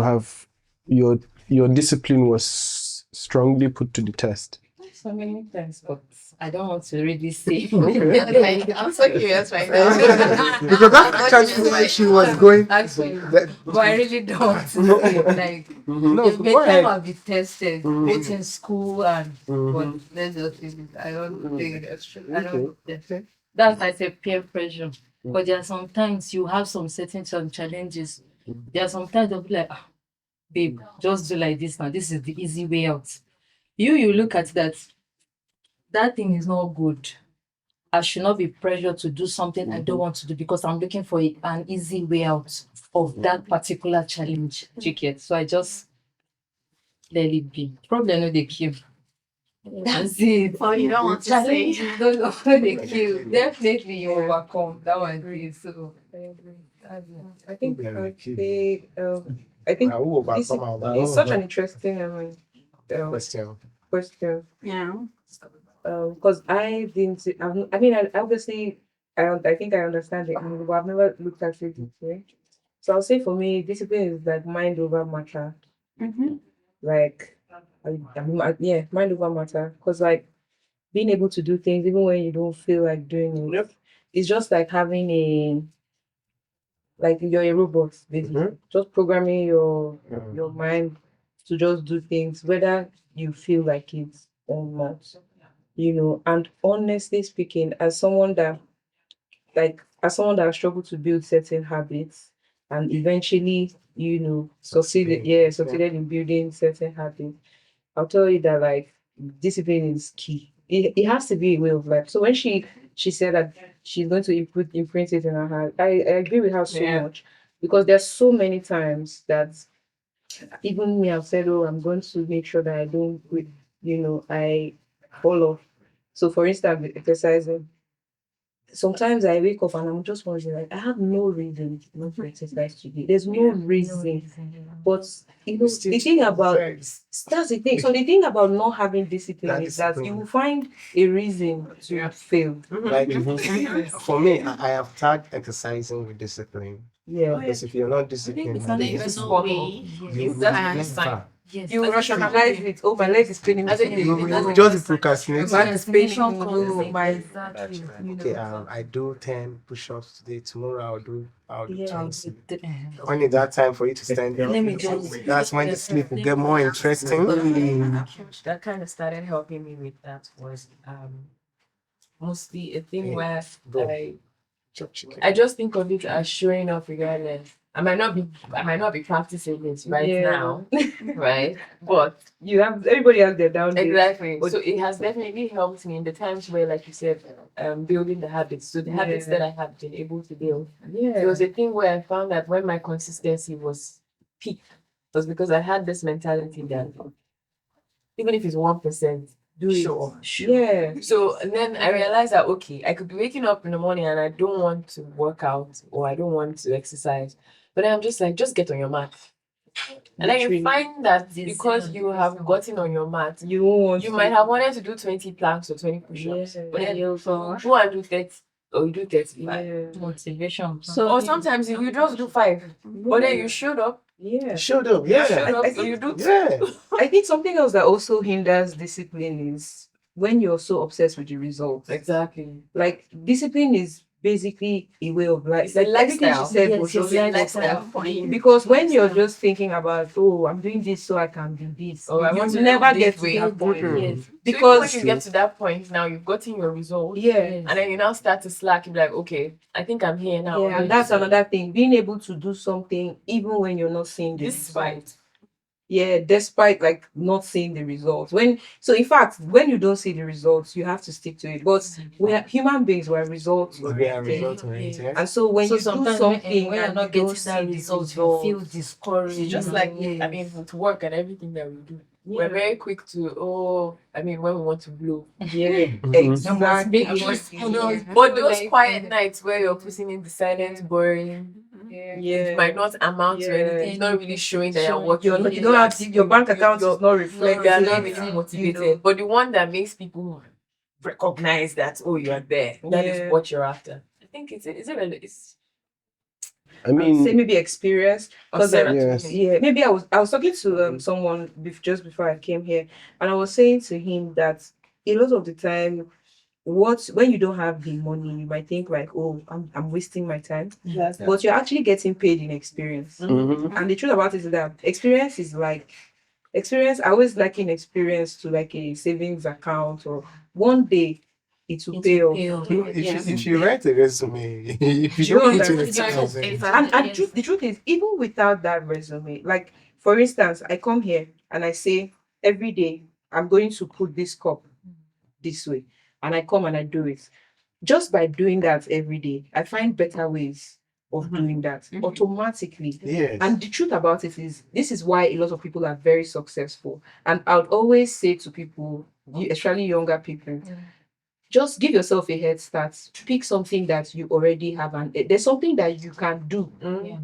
Speaker 1: have your discipline was strongly put to the test?
Speaker 6: So many times, but I don't want to really say.
Speaker 8: I'm so curious right now.
Speaker 9: Because that's actually why she was going.
Speaker 6: Actually, but I really don't. Like,
Speaker 1: No,
Speaker 6: there's
Speaker 1: go
Speaker 6: been time
Speaker 1: ahead.
Speaker 6: I've been tested, both in school and. But let's just leave it. I don't think that's true. I don't. That's like a peer pressure. But there are sometimes you have some challenges. There are sometimes they'll be like, ah, babe, just do like this now. This is the easy way out. You look at that thing is not good. I should not be pressured to do something I don't want to do because I'm looking for an easy way out of that particular challenge. Do you get? So I just let it be. Problem no dey kill. That's it.
Speaker 8: Oh, you don't want to say.
Speaker 6: Challenges don't dey kill. Definitely you overcome. That one is so.
Speaker 5: I think I'd say, I think this is such an interesting question.
Speaker 8: Yeah.
Speaker 5: Because I didn't. I mean, I obviously, I think I understand it, but I've never looked at it this way. So I'll say for me, discipline is like mind over matter. Like, yeah, mind over matter. Because like being able to do things even when you don't feel like doing it, it's just like having like you're a robot basically. Just programming your mind to just do things whether you feel like it or not. And honestly speaking, as someone that has struggled to build certain habits and eventually, succeeded in building certain habits, I'll tell you that like discipline is key. It has to be a way of life. So when she said that she's going to imprint it in her heart, I agree with her so much because there's so many times that even me, I've said, oh, I'm going to make sure that I don't quit, I fall off. So for instance, with exercising, sometimes I wake up and I'm just wondering, like, I have no reason not to exercise today. There's no reason. But the thing about that's the thing. So the thing about not having discipline is that you will find a reason to fail.
Speaker 9: Like for me, I have tagged exercising with discipline.
Speaker 5: Yeah.
Speaker 9: Because if you're not disciplined,
Speaker 8: There's no way.
Speaker 9: you
Speaker 8: That's
Speaker 6: Yes.
Speaker 5: You rationalize it. Oh, my leg is paining me.
Speaker 9: you will just procrastinate.
Speaker 5: My leg is paining
Speaker 6: Procrastination
Speaker 5: me.
Speaker 6: comes
Speaker 5: My
Speaker 6: exactly.
Speaker 9: Okay, I do 10 push-ups today. Tomorrow I'll do
Speaker 5: Yeah.
Speaker 9: 20. When is that time for you to stand up?
Speaker 6: Let me just-
Speaker 9: That's when the sleep will get more interesting.
Speaker 2: That kind of started helping me with that was mostly a thing where I just think of it as showing up regardless. I might not be practicing it right now, right? But
Speaker 5: Everybody has their down days.
Speaker 2: exactly.
Speaker 5: But-
Speaker 2: So it has definitely helped me in the times where, like you said, building the habits. So the habits that I have been able to build. There was a thing where I found that when my consistency was peak, was because I had this mentality that even if it's 1%, do it.
Speaker 5: Yeah.
Speaker 2: So and then I realized that okay, I could be waking up in the morning and I don't want to work out or I don't want to exercise, but then I'm just like, just get on your mat. And then you
Speaker 5: Literally.
Speaker 2: find that because you have gotten on your mat,
Speaker 5: You won't want
Speaker 2: you
Speaker 5: to.
Speaker 2: might have wanted to do 20 planks or 20 push-ups,
Speaker 5: Yeah.
Speaker 2: but then
Speaker 6: you
Speaker 2: you go and do 30 or you do 35.
Speaker 5: Yeah.
Speaker 6: Motivation.
Speaker 2: Or sometimes you just do 5, but then you showed up.
Speaker 5: Yeah.
Speaker 9: Showed up,
Speaker 2: You
Speaker 9: yeah.
Speaker 2: showed up,
Speaker 5: I
Speaker 2: so you do
Speaker 9: Yeah.
Speaker 5: I think something else that also hinders discipline is when you're so obsessed with the results.
Speaker 2: exactly.
Speaker 5: Like discipline is basically a way of life.
Speaker 2: It's a
Speaker 5: Everything she
Speaker 2: lifestyle.
Speaker 5: said
Speaker 6: Yes,
Speaker 5: was
Speaker 6: it's
Speaker 5: just
Speaker 6: a
Speaker 5: a
Speaker 6: lifestyle.
Speaker 5: point. Because when you're just thinking about, oh, I'm doing this so I can do this,
Speaker 2: Oh, I want
Speaker 5: you
Speaker 2: to
Speaker 5: never
Speaker 2: look
Speaker 5: get
Speaker 2: this
Speaker 5: to
Speaker 2: way.
Speaker 5: that point.
Speaker 6: Yes.
Speaker 2: So even
Speaker 5: Because
Speaker 2: when you get to that point now, you've gotten your result.
Speaker 5: yeah.
Speaker 2: And then you now start to slack. You're like, okay, I think I'm here now.
Speaker 5: Yeah, and that's another thing. Being able to do something even when you're not seeing the
Speaker 2: Despite.
Speaker 5: result. Yeah, despite like not seeing the results. So in fact, when you don't see the results, you have to stick to it. But we are human beings, we're results
Speaker 9: We are
Speaker 5: oriented.
Speaker 9: result oriented.
Speaker 5: And so when
Speaker 6: So
Speaker 5: you do
Speaker 6: sometimes
Speaker 5: something
Speaker 6: when you're
Speaker 5: and
Speaker 6: not
Speaker 5: you don't
Speaker 6: getting
Speaker 5: see
Speaker 6: that
Speaker 5: the
Speaker 6: result, you feel
Speaker 5: results,
Speaker 6: discouraged.
Speaker 2: Just like, I mean, with work and everything that we do, we're very quick to, when we want to blow.
Speaker 5: yeah,
Speaker 6: Exactly.
Speaker 2: But those quiet nights where you're putting in the silent, boring, it might not amount to anything. It's not really showing that you're working.
Speaker 5: you don't have your bank account is not reflecting.
Speaker 2: You are not really motivated. But the one that makes people recognize that, oh, you are there. That is
Speaker 5: Yeah.
Speaker 2: what you're after. I think it's
Speaker 1: I mean,
Speaker 5: say maybe experience because
Speaker 1: Yes.
Speaker 5: maybe I was talking to someone just before I came here, and I was saying to him that a lot of the time when you don't have the money you might think like, oh, I'm wasting my time, but you're actually getting paid in experience.
Speaker 1: Mhm.
Speaker 5: And the truth about it is that experience I always liken experience to like a savings account, or one day it will pay off.
Speaker 9: No, if you write a resume, if you
Speaker 5: Do you
Speaker 9: don't put in
Speaker 5: understand?
Speaker 9: experience,
Speaker 5: And the truth is, even without that resume, like for instance, I come here and I say every day I'm going to put this cup this way, and I come and I do it. Just by doing that every day, I find better ways of doing that automatically.
Speaker 9: yes.
Speaker 5: And the truth about it is, this is why a lot of people are very successful. And I would always say to people, especially younger people, just give yourself a head start. Pick something that you already have, and there's something that you can do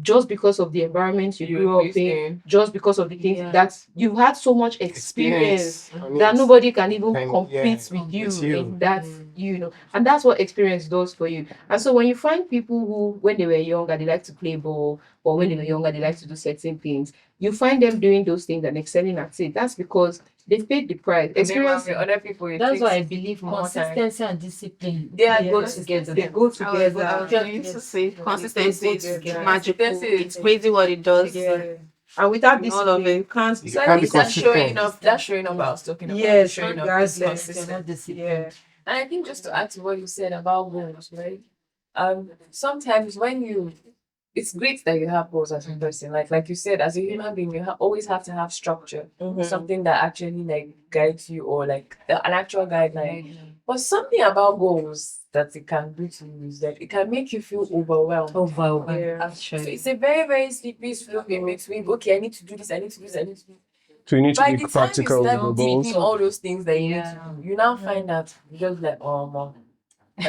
Speaker 5: just because of the environment you grew up in, just because of the things that you've had so much experience that nobody can even compete with you in that, and that's what experience does for you. And so when you find people who, when they were younger, they like to play ball, or when they were younger, they like to do certain things, you find them doing those things and excelling at it. That's because they've paid the price. Experience.
Speaker 2: with other people.
Speaker 6: That's why I believe consistency and discipline.
Speaker 2: They go together.
Speaker 5: They go
Speaker 8: I was
Speaker 5: together.
Speaker 8: going to say consistency is
Speaker 5: together.
Speaker 8: magical.
Speaker 2: Consistency
Speaker 8: It's crazy what it does.
Speaker 5: Yeah. And without
Speaker 8: All of
Speaker 5: discipline,
Speaker 8: it.
Speaker 5: you can't.
Speaker 2: So I
Speaker 9: can't
Speaker 2: think
Speaker 9: be
Speaker 2: that's showing
Speaker 9: consistent.
Speaker 2: up. That's showing up. I was talking about.
Speaker 5: Yes,
Speaker 2: Showing up.
Speaker 5: regardless,
Speaker 2: It's consistent.
Speaker 5: Yeah.
Speaker 2: And I think just to add to what you said about goals, right? Sometimes it's great that you have goals as a person. Like you said, as a human being, you always have to have structure, something that actually like guides you, or like an actual guideline. But something about goals that it can do to you is that it can make you feel overwhelmed.
Speaker 5: Yeah.
Speaker 2: So it's a very, very slippery slope in between. Okay, I need to do this. I need to do this. I need to do this.
Speaker 1: So you need to
Speaker 2: By
Speaker 1: be
Speaker 2: the time
Speaker 1: practical
Speaker 2: you
Speaker 1: with
Speaker 2: start
Speaker 1: your goals.
Speaker 2: taking all those things that you need to do, you now find that you're just like, oh, mom.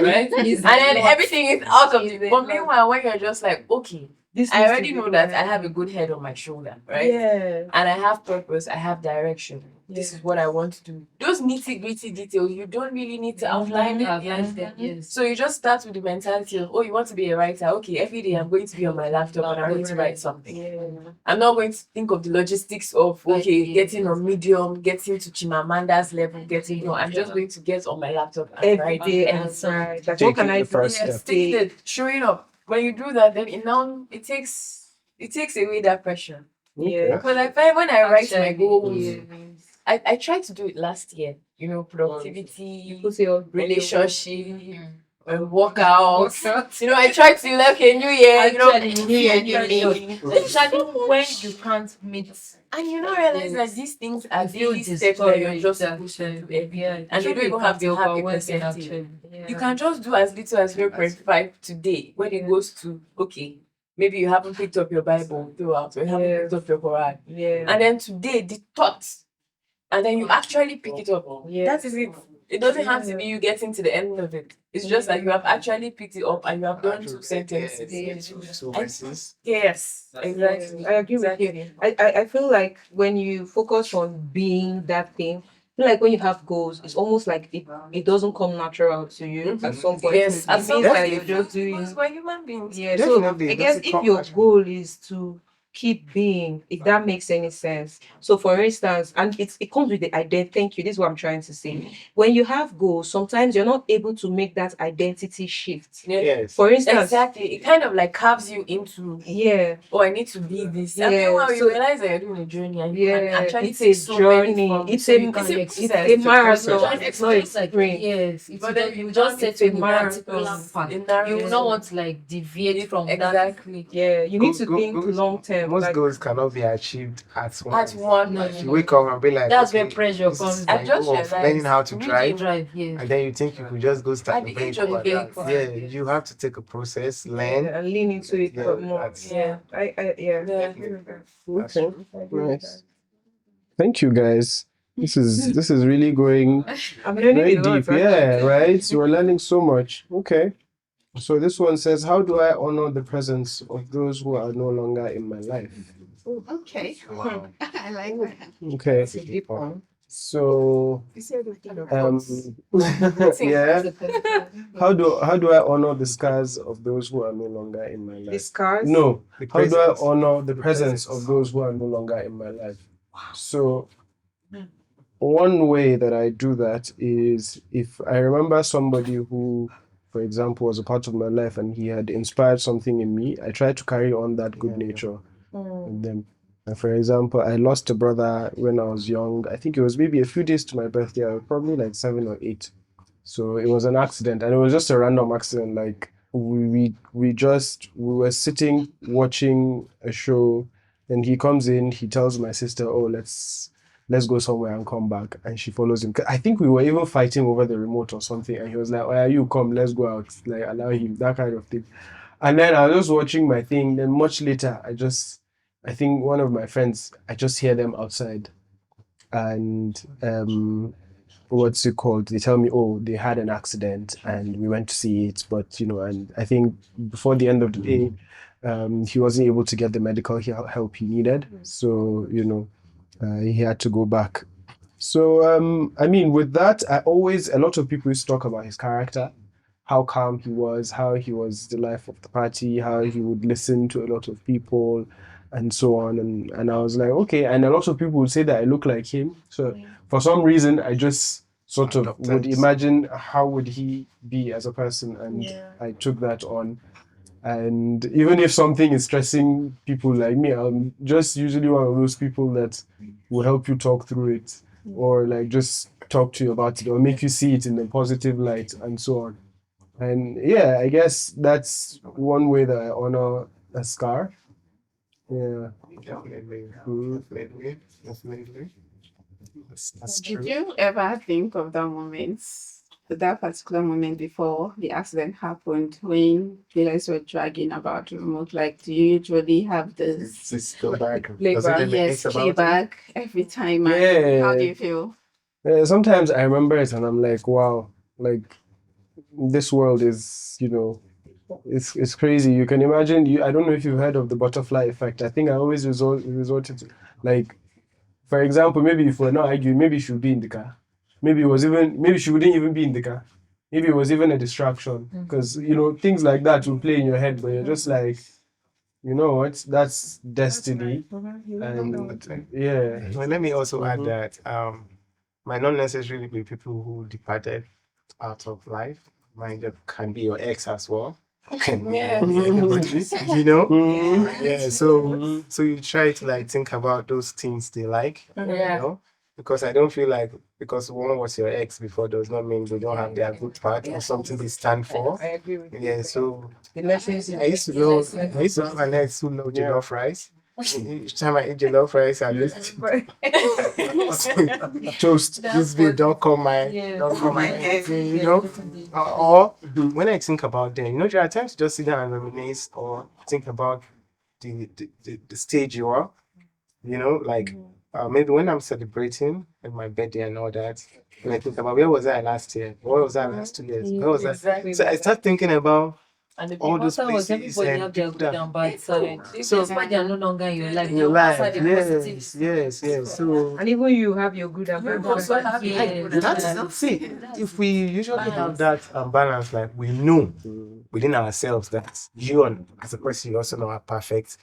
Speaker 2: Right? And then everything is out of the. But meanwhile, when you're just like, okay, I already know that I have a good head on my shoulder, right?
Speaker 5: Yeah.
Speaker 2: And I have purpose, I have direction. This is what I want to do. Those nitty gritty details, you don't really need to outline them.
Speaker 6: Yes.
Speaker 2: So you just start with the mentality of, oh, you want to be a writer. Okay, every day I'm going to be on my laptop and I'm going to write something.
Speaker 5: Yeah.
Speaker 2: I'm not going to think of the logistics of, okay, getting on Medium, getting to Chimamanda's level, I'm just going to get on my laptop and
Speaker 5: Every
Speaker 2: write
Speaker 5: day
Speaker 2: it.
Speaker 5: and write. Like,
Speaker 1: Take
Speaker 5: what can
Speaker 1: it
Speaker 5: I
Speaker 1: the
Speaker 5: do?
Speaker 1: first
Speaker 2: Yeah,
Speaker 1: step.
Speaker 2: stick it, showing up. When you do that, then it takes away that pressure.
Speaker 5: Yeah.
Speaker 2: Because I find when I write my goals, I tried to do it last year. Productivity,
Speaker 5: Put your
Speaker 2: relationship, workouts. I tried to like a new year.
Speaker 6: Especially when you can't meet.
Speaker 2: And you don't realize that these things are daily steps that you're just supposed to do every day. And you don't even have to have a percentage. You can just do as little as 0.5 today when it goes to, okay, maybe you haven't picked up your Bible throughout, or you haven't picked up your Quran.
Speaker 5: Yeah.
Speaker 2: And then today, the thoughts, and then you actually pick it up. That is it. It doesn't have to be you getting to the end of it. It's just that you have actually picked it up and you have done 2 sentences. Yes, exactly.
Speaker 5: I agree with you. I feel like when you focus on being that thing, I feel like when you have goals, it's almost like it doesn't come natural to you at some point.
Speaker 2: Yes,
Speaker 5: it means that you're just doing.
Speaker 2: Because we're human beings.
Speaker 5: Yeah, so
Speaker 9: Definitely,
Speaker 5: I guess
Speaker 9: doesn't
Speaker 5: if
Speaker 9: come
Speaker 5: your
Speaker 9: natural.
Speaker 5: goal is to keep being, if that makes any sense. So for instance, and it comes with the identity. Thank you. This is what I'm trying to say. When you have goals, sometimes you're not able to make that identity shift.
Speaker 9: Yes.
Speaker 5: For instance,
Speaker 2: Exactly. It kind of like carves you into,
Speaker 5: yeah,
Speaker 2: oh, I need to be this.
Speaker 5: Yeah,
Speaker 2: Meanwhile,
Speaker 5: so-
Speaker 2: you realize that you're doing a journey and you can
Speaker 5: yeah,
Speaker 2: actually
Speaker 5: it's
Speaker 2: take
Speaker 5: a
Speaker 2: so many
Speaker 5: journey.
Speaker 2: from-
Speaker 5: It's
Speaker 2: so
Speaker 5: a
Speaker 2: you can
Speaker 5: it's
Speaker 2: exercise
Speaker 5: a
Speaker 2: the
Speaker 5: marathon.
Speaker 2: process.
Speaker 5: It's not a
Speaker 6: Just like
Speaker 5: sprint.
Speaker 6: yes,
Speaker 2: But
Speaker 6: but
Speaker 2: then
Speaker 6: then
Speaker 2: you
Speaker 6: you just
Speaker 2: don't-
Speaker 6: set
Speaker 5: it's a
Speaker 6: in a particular
Speaker 5: marathon.
Speaker 6: path.
Speaker 2: In that
Speaker 6: You will
Speaker 2: reason.
Speaker 6: not want to like deviate from that.
Speaker 2: Exactly.
Speaker 5: Yeah, you need to think long term.
Speaker 9: Most
Speaker 5: Like,
Speaker 9: goals cannot be achieved at once.
Speaker 2: At one.
Speaker 6: No,
Speaker 9: Like, you
Speaker 6: no,
Speaker 9: wake
Speaker 6: no.
Speaker 9: up and be like,
Speaker 6: That's where
Speaker 9: okay,
Speaker 6: pressure
Speaker 9: this
Speaker 6: comes
Speaker 9: is
Speaker 6: in.
Speaker 9: my
Speaker 2: I just
Speaker 9: goal of
Speaker 2: realized
Speaker 9: learning how to
Speaker 6: You
Speaker 9: drive.
Speaker 6: drive, yes.
Speaker 9: And then you think you could just go start
Speaker 2: At
Speaker 9: the
Speaker 2: the age
Speaker 9: vehicle.
Speaker 2: of
Speaker 9: and that.
Speaker 2: 25.
Speaker 9: Yeah, you have to take a process, learn.
Speaker 5: yeah, and lean into it
Speaker 9: Yeah,
Speaker 5: more.
Speaker 9: that's-
Speaker 5: Yeah, I yeah.
Speaker 2: Yeah.
Speaker 5: I agree with that.
Speaker 1: Okay,
Speaker 5: I agree with
Speaker 1: nice. Thank you, guys. This is really going
Speaker 5: that. I'm learning
Speaker 1: very
Speaker 5: a lot.
Speaker 1: deep. Yeah, right. You are learning so much. Okay. So this one says, how do I honor the presence of those who are no longer in my life?
Speaker 8: Okay.
Speaker 9: Wow.
Speaker 8: I like that.
Speaker 1: Okay.
Speaker 5: It's a deep one.
Speaker 1: So
Speaker 8: You said it.
Speaker 1: yeah. How do I honor the scars of those who are no longer in my
Speaker 5: The
Speaker 1: life?
Speaker 5: scars.
Speaker 1: No.
Speaker 9: The
Speaker 1: How do I
Speaker 9: presence.
Speaker 1: honor the
Speaker 9: The
Speaker 1: presence
Speaker 9: presence.
Speaker 1: of those who are no longer in my life? So one way that I do that is if I remember somebody who, for example, was a part of my life and he had inspired something in me, I try to carry on that good nature in them. And for example, I lost a brother when I was young. I think it was maybe a few days to my birthday. I was probably like 7 or 8. So it was an accident, and it was just a random accident. Like we were sitting watching a show, and he comes in. He tells my sister, "Oh, let's go somewhere and come back." And she follows him. I think we were even fighting over the remote or something. And he was like, "Oh, you come, let's go out." Like allow him, that kind of thing. And then I was just watching my thing. Then much later, I think one of my friends, I just hear them outside, and what's it called? They tell me, oh, they had an accident and we went to see it, but and I think before the end of the day, he wasn't able to get the medical help he needed, so he had to go back. So I mean, with that, a lot of people used to talk about his character, how calm he was, how he was the life of the party, how he would listen to a lot of people, and so on. And I was like, okay. And a lot of people would say that I look like him. So for some reason, I just sort of would imagine how would he be as a person, and I took that on. And even if something is stressing people like me, I'm just usually one of those people that will help you talk through it, or like just talk to you about it, or make you see it in a positive light, and so on. And yeah, I guess that's one way that I honor a scar. Yeah.
Speaker 9: Definitely. Definitely. That's
Speaker 8: Did
Speaker 9: true.
Speaker 8: you ever think of that particular moment before the accident happened, when you guys were dragging about the remote? Like, do you usually have this
Speaker 9: Just go back.
Speaker 5: Playback.
Speaker 9: Does it reminisce
Speaker 8: yes
Speaker 9: about it?
Speaker 8: playback every time? And
Speaker 1: Yeah.
Speaker 8: how do you feel?
Speaker 1: Sometimes I remember it and I'm like, wow, like this world is, it's crazy. You can imagine, I don't know if you've heard of the butterfly effect. I think I always resorted to, like, for example, maybe if we're not arguing, maybe she would be in the car. Maybe she wouldn't even be in the car. Maybe it was even a distraction. Because, things like that will play in your head, but you're just like, you know what, that's destiny. And yeah.
Speaker 9: Well, let me also add that might not necessarily be people who departed out of life. Might just can be your ex as well. Can be anybody, Yeah. So you try to like think about those things they like. Because I don't feel like because one was your ex before does not mean they don't have their good part or something they stand for.
Speaker 5: I agree with you.
Speaker 9: Yeah. So
Speaker 5: The lessons.
Speaker 9: I used to have an ex who loved jollof rice. Each time I eat jollof rice, I just
Speaker 1: Toast.
Speaker 9: this babe don't call my head, Or when I think about them, there are times to just sit down and reminisce or think about the stage you are. Like maybe when I'm celebrating and my birthday and all that, and I think about where was I last year? Where was I last 2 years? Where was I?
Speaker 2: Exactly.
Speaker 9: So I start thinking about
Speaker 6: And the
Speaker 9: all those
Speaker 6: important was
Speaker 9: places
Speaker 6: everybody
Speaker 9: and
Speaker 6: have their
Speaker 9: people
Speaker 6: good
Speaker 9: that
Speaker 6: and bad side.
Speaker 9: So-
Speaker 6: Despite they are no longer in your life,
Speaker 9: in your
Speaker 6: they also
Speaker 9: life.
Speaker 6: have the positives.
Speaker 9: Yes. So
Speaker 5: And even you have your good and bad
Speaker 2: also
Speaker 5: side.
Speaker 2: have
Speaker 6: Yes.
Speaker 9: that's it. If we usually have that balance, like we know within ourselves that you and as a person you also know are perfect.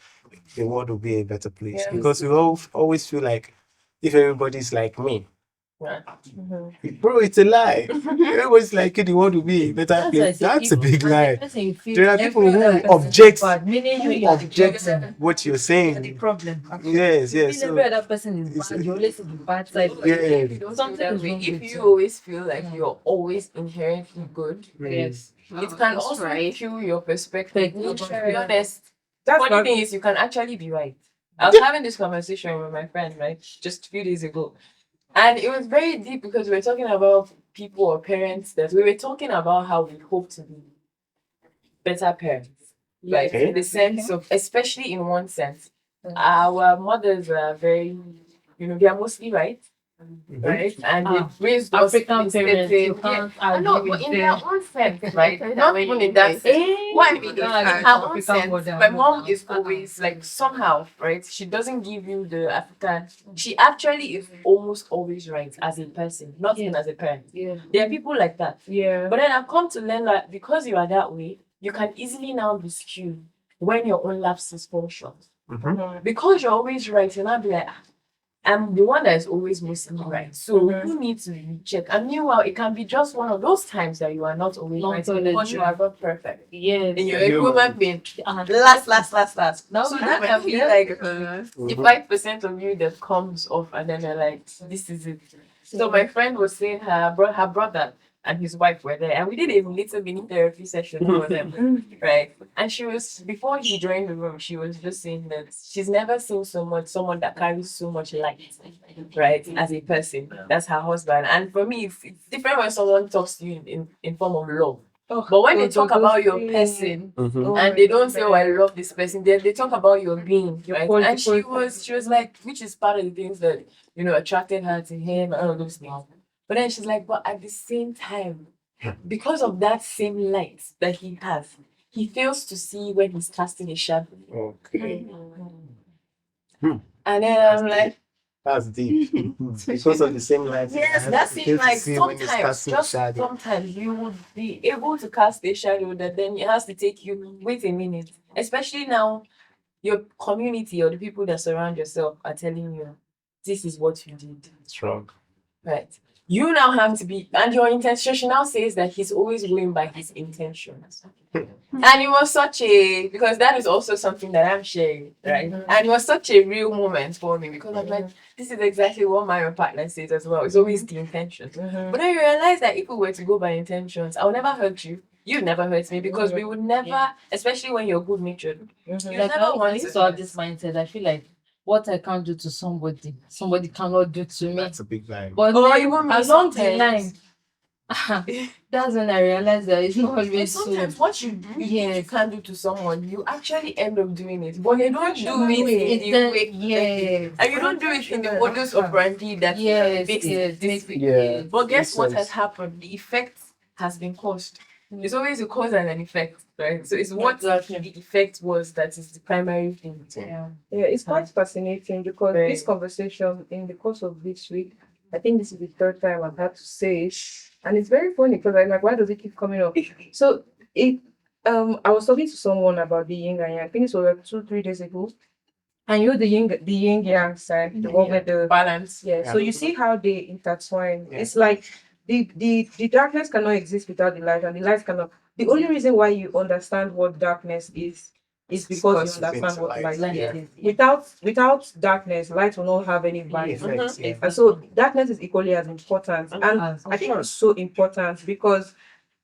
Speaker 9: the world will be a better place.
Speaker 2: Yeah.
Speaker 9: Because we always feel like if everybody's like me,
Speaker 2: Right.
Speaker 9: bro, it's a lie. Everybody's like you, the world will be a better place. That's a big lie. There are people who object what you're
Speaker 6: the
Speaker 9: saying.
Speaker 6: problem.
Speaker 9: Yes,
Speaker 6: You
Speaker 9: yes.
Speaker 6: feel every other person is bad. You always see the bad side.
Speaker 9: Yeah.
Speaker 6: Something is wrong
Speaker 2: If
Speaker 6: with
Speaker 2: you
Speaker 6: you.
Speaker 2: always feel like you're always inherently good,
Speaker 6: Yes.
Speaker 2: it can also kill your perspective. To be honest,
Speaker 5: That's
Speaker 2: funny
Speaker 5: not
Speaker 2: thing is you can actually be right. I was having this conversation with my friend, right, just a few days ago. And it was very deep because we were talking about people or parents that we were talking about how we hope to be better parents. Like in the sense of, especially in one sense, our mothers are very, they are mostly right. Right? And they raised us
Speaker 6: African
Speaker 2: in
Speaker 6: parents,
Speaker 2: certain-
Speaker 6: you can't
Speaker 2: I know,
Speaker 6: argue
Speaker 2: but
Speaker 6: with
Speaker 2: in their
Speaker 6: them.
Speaker 2: own sense, right? Not even in that sense. What I mean is, in her own sense, my mom is always like somehow, right? She doesn't give you the African. She actually is almost always right as a person, not even as a parent.
Speaker 6: Yeah.
Speaker 2: There are people like that.
Speaker 5: yeah.
Speaker 2: But then I've come to learn that because you are that way, you can easily now be skewed when your own lapses fall short. Because you're always right, you'll not be like, I'm the one that is always mostly right. So you need to recheck. And meanwhile, it can be just one of those times that you are not always
Speaker 6: Not
Speaker 2: right
Speaker 6: always
Speaker 2: because you are not perfect.
Speaker 6: Yes.
Speaker 2: And you're a human being.
Speaker 6: Last.
Speaker 2: So that can be like the 5% of you that comes off and then you're like, this is it. So my friend was saying her brother and his wife were there, and we did a little mini therapy session for them, right? And she was, before he joined the room, she was just saying that she's never seen someone that carries so much light, right, as a person. That's her husband. And for me, it's different when someone talks to you in form of love. But when they talk about your person and they don't say, "Oh, I love this person," they talk about your being, right? And she was like, which is part of the things that attracted her to him and all those things. But then she's like, but at the same time, because of that same light that he has, he fails to see when he's casting a shadow.
Speaker 9: Okay.
Speaker 2: And then I'm like,
Speaker 9: That's deep. Because of the same light.
Speaker 2: yes, that's it. Like sometimes you would be able to cast a shadow that then it has to take you, wait a minute. Especially now, your community or the people that surround yourself are telling you, this is what you did.
Speaker 9: Strong.
Speaker 2: Right. You now have to be, and your intention, she now says that he's always going by his intentions. And it was such a, because that is also something that I'm sharing, right? And it was such a real moment for me because I'm like, this is exactly what my partner says as well. It's always the intentions. But then you realize that if we were to go by intentions, I will never hurt you. You never hurt me because we would never, especially when you're good natured, you
Speaker 6: Like
Speaker 2: never
Speaker 6: I
Speaker 2: want
Speaker 6: used
Speaker 2: to
Speaker 6: to have this mindset. I feel like what I can't do to somebody cannot do to me.
Speaker 9: That's a big lie.
Speaker 6: But
Speaker 2: Or
Speaker 6: then
Speaker 2: even me
Speaker 6: along the
Speaker 2: sometimes.
Speaker 6: line, that's when I realized that it's not
Speaker 2: And
Speaker 6: always so.
Speaker 2: sometimes what you think you can do to someone, you actually end up doing it. But you don't do it in the way.
Speaker 6: Yes.
Speaker 2: And you don't do it in the modus operandi that makes it this way.
Speaker 1: Yeah.
Speaker 2: But guess what has
Speaker 1: sense.
Speaker 2: happened? The effect has been caused. It's always a cause and an effect, right? So it's what the effect was that is the primary thing.
Speaker 5: Yeah, it's quite fascinating because
Speaker 2: Very.
Speaker 5: this conversation in the course of this week, I think this is the third time I've had to say it. And it's very funny because I'm like, why does it keep coming up? So I was talking to someone about the yin and yang. I think it was like 2-3 days ago. And the yin yang side, the one with the
Speaker 2: balance.
Speaker 5: yeah. So you see how they intertwine. It's like the darkness cannot exist without the light, and the light cannot. The only reason why you understand what darkness is because you understand what light is. Without darkness, light will not have any value. And so darkness is equally as important. And I think it's so important because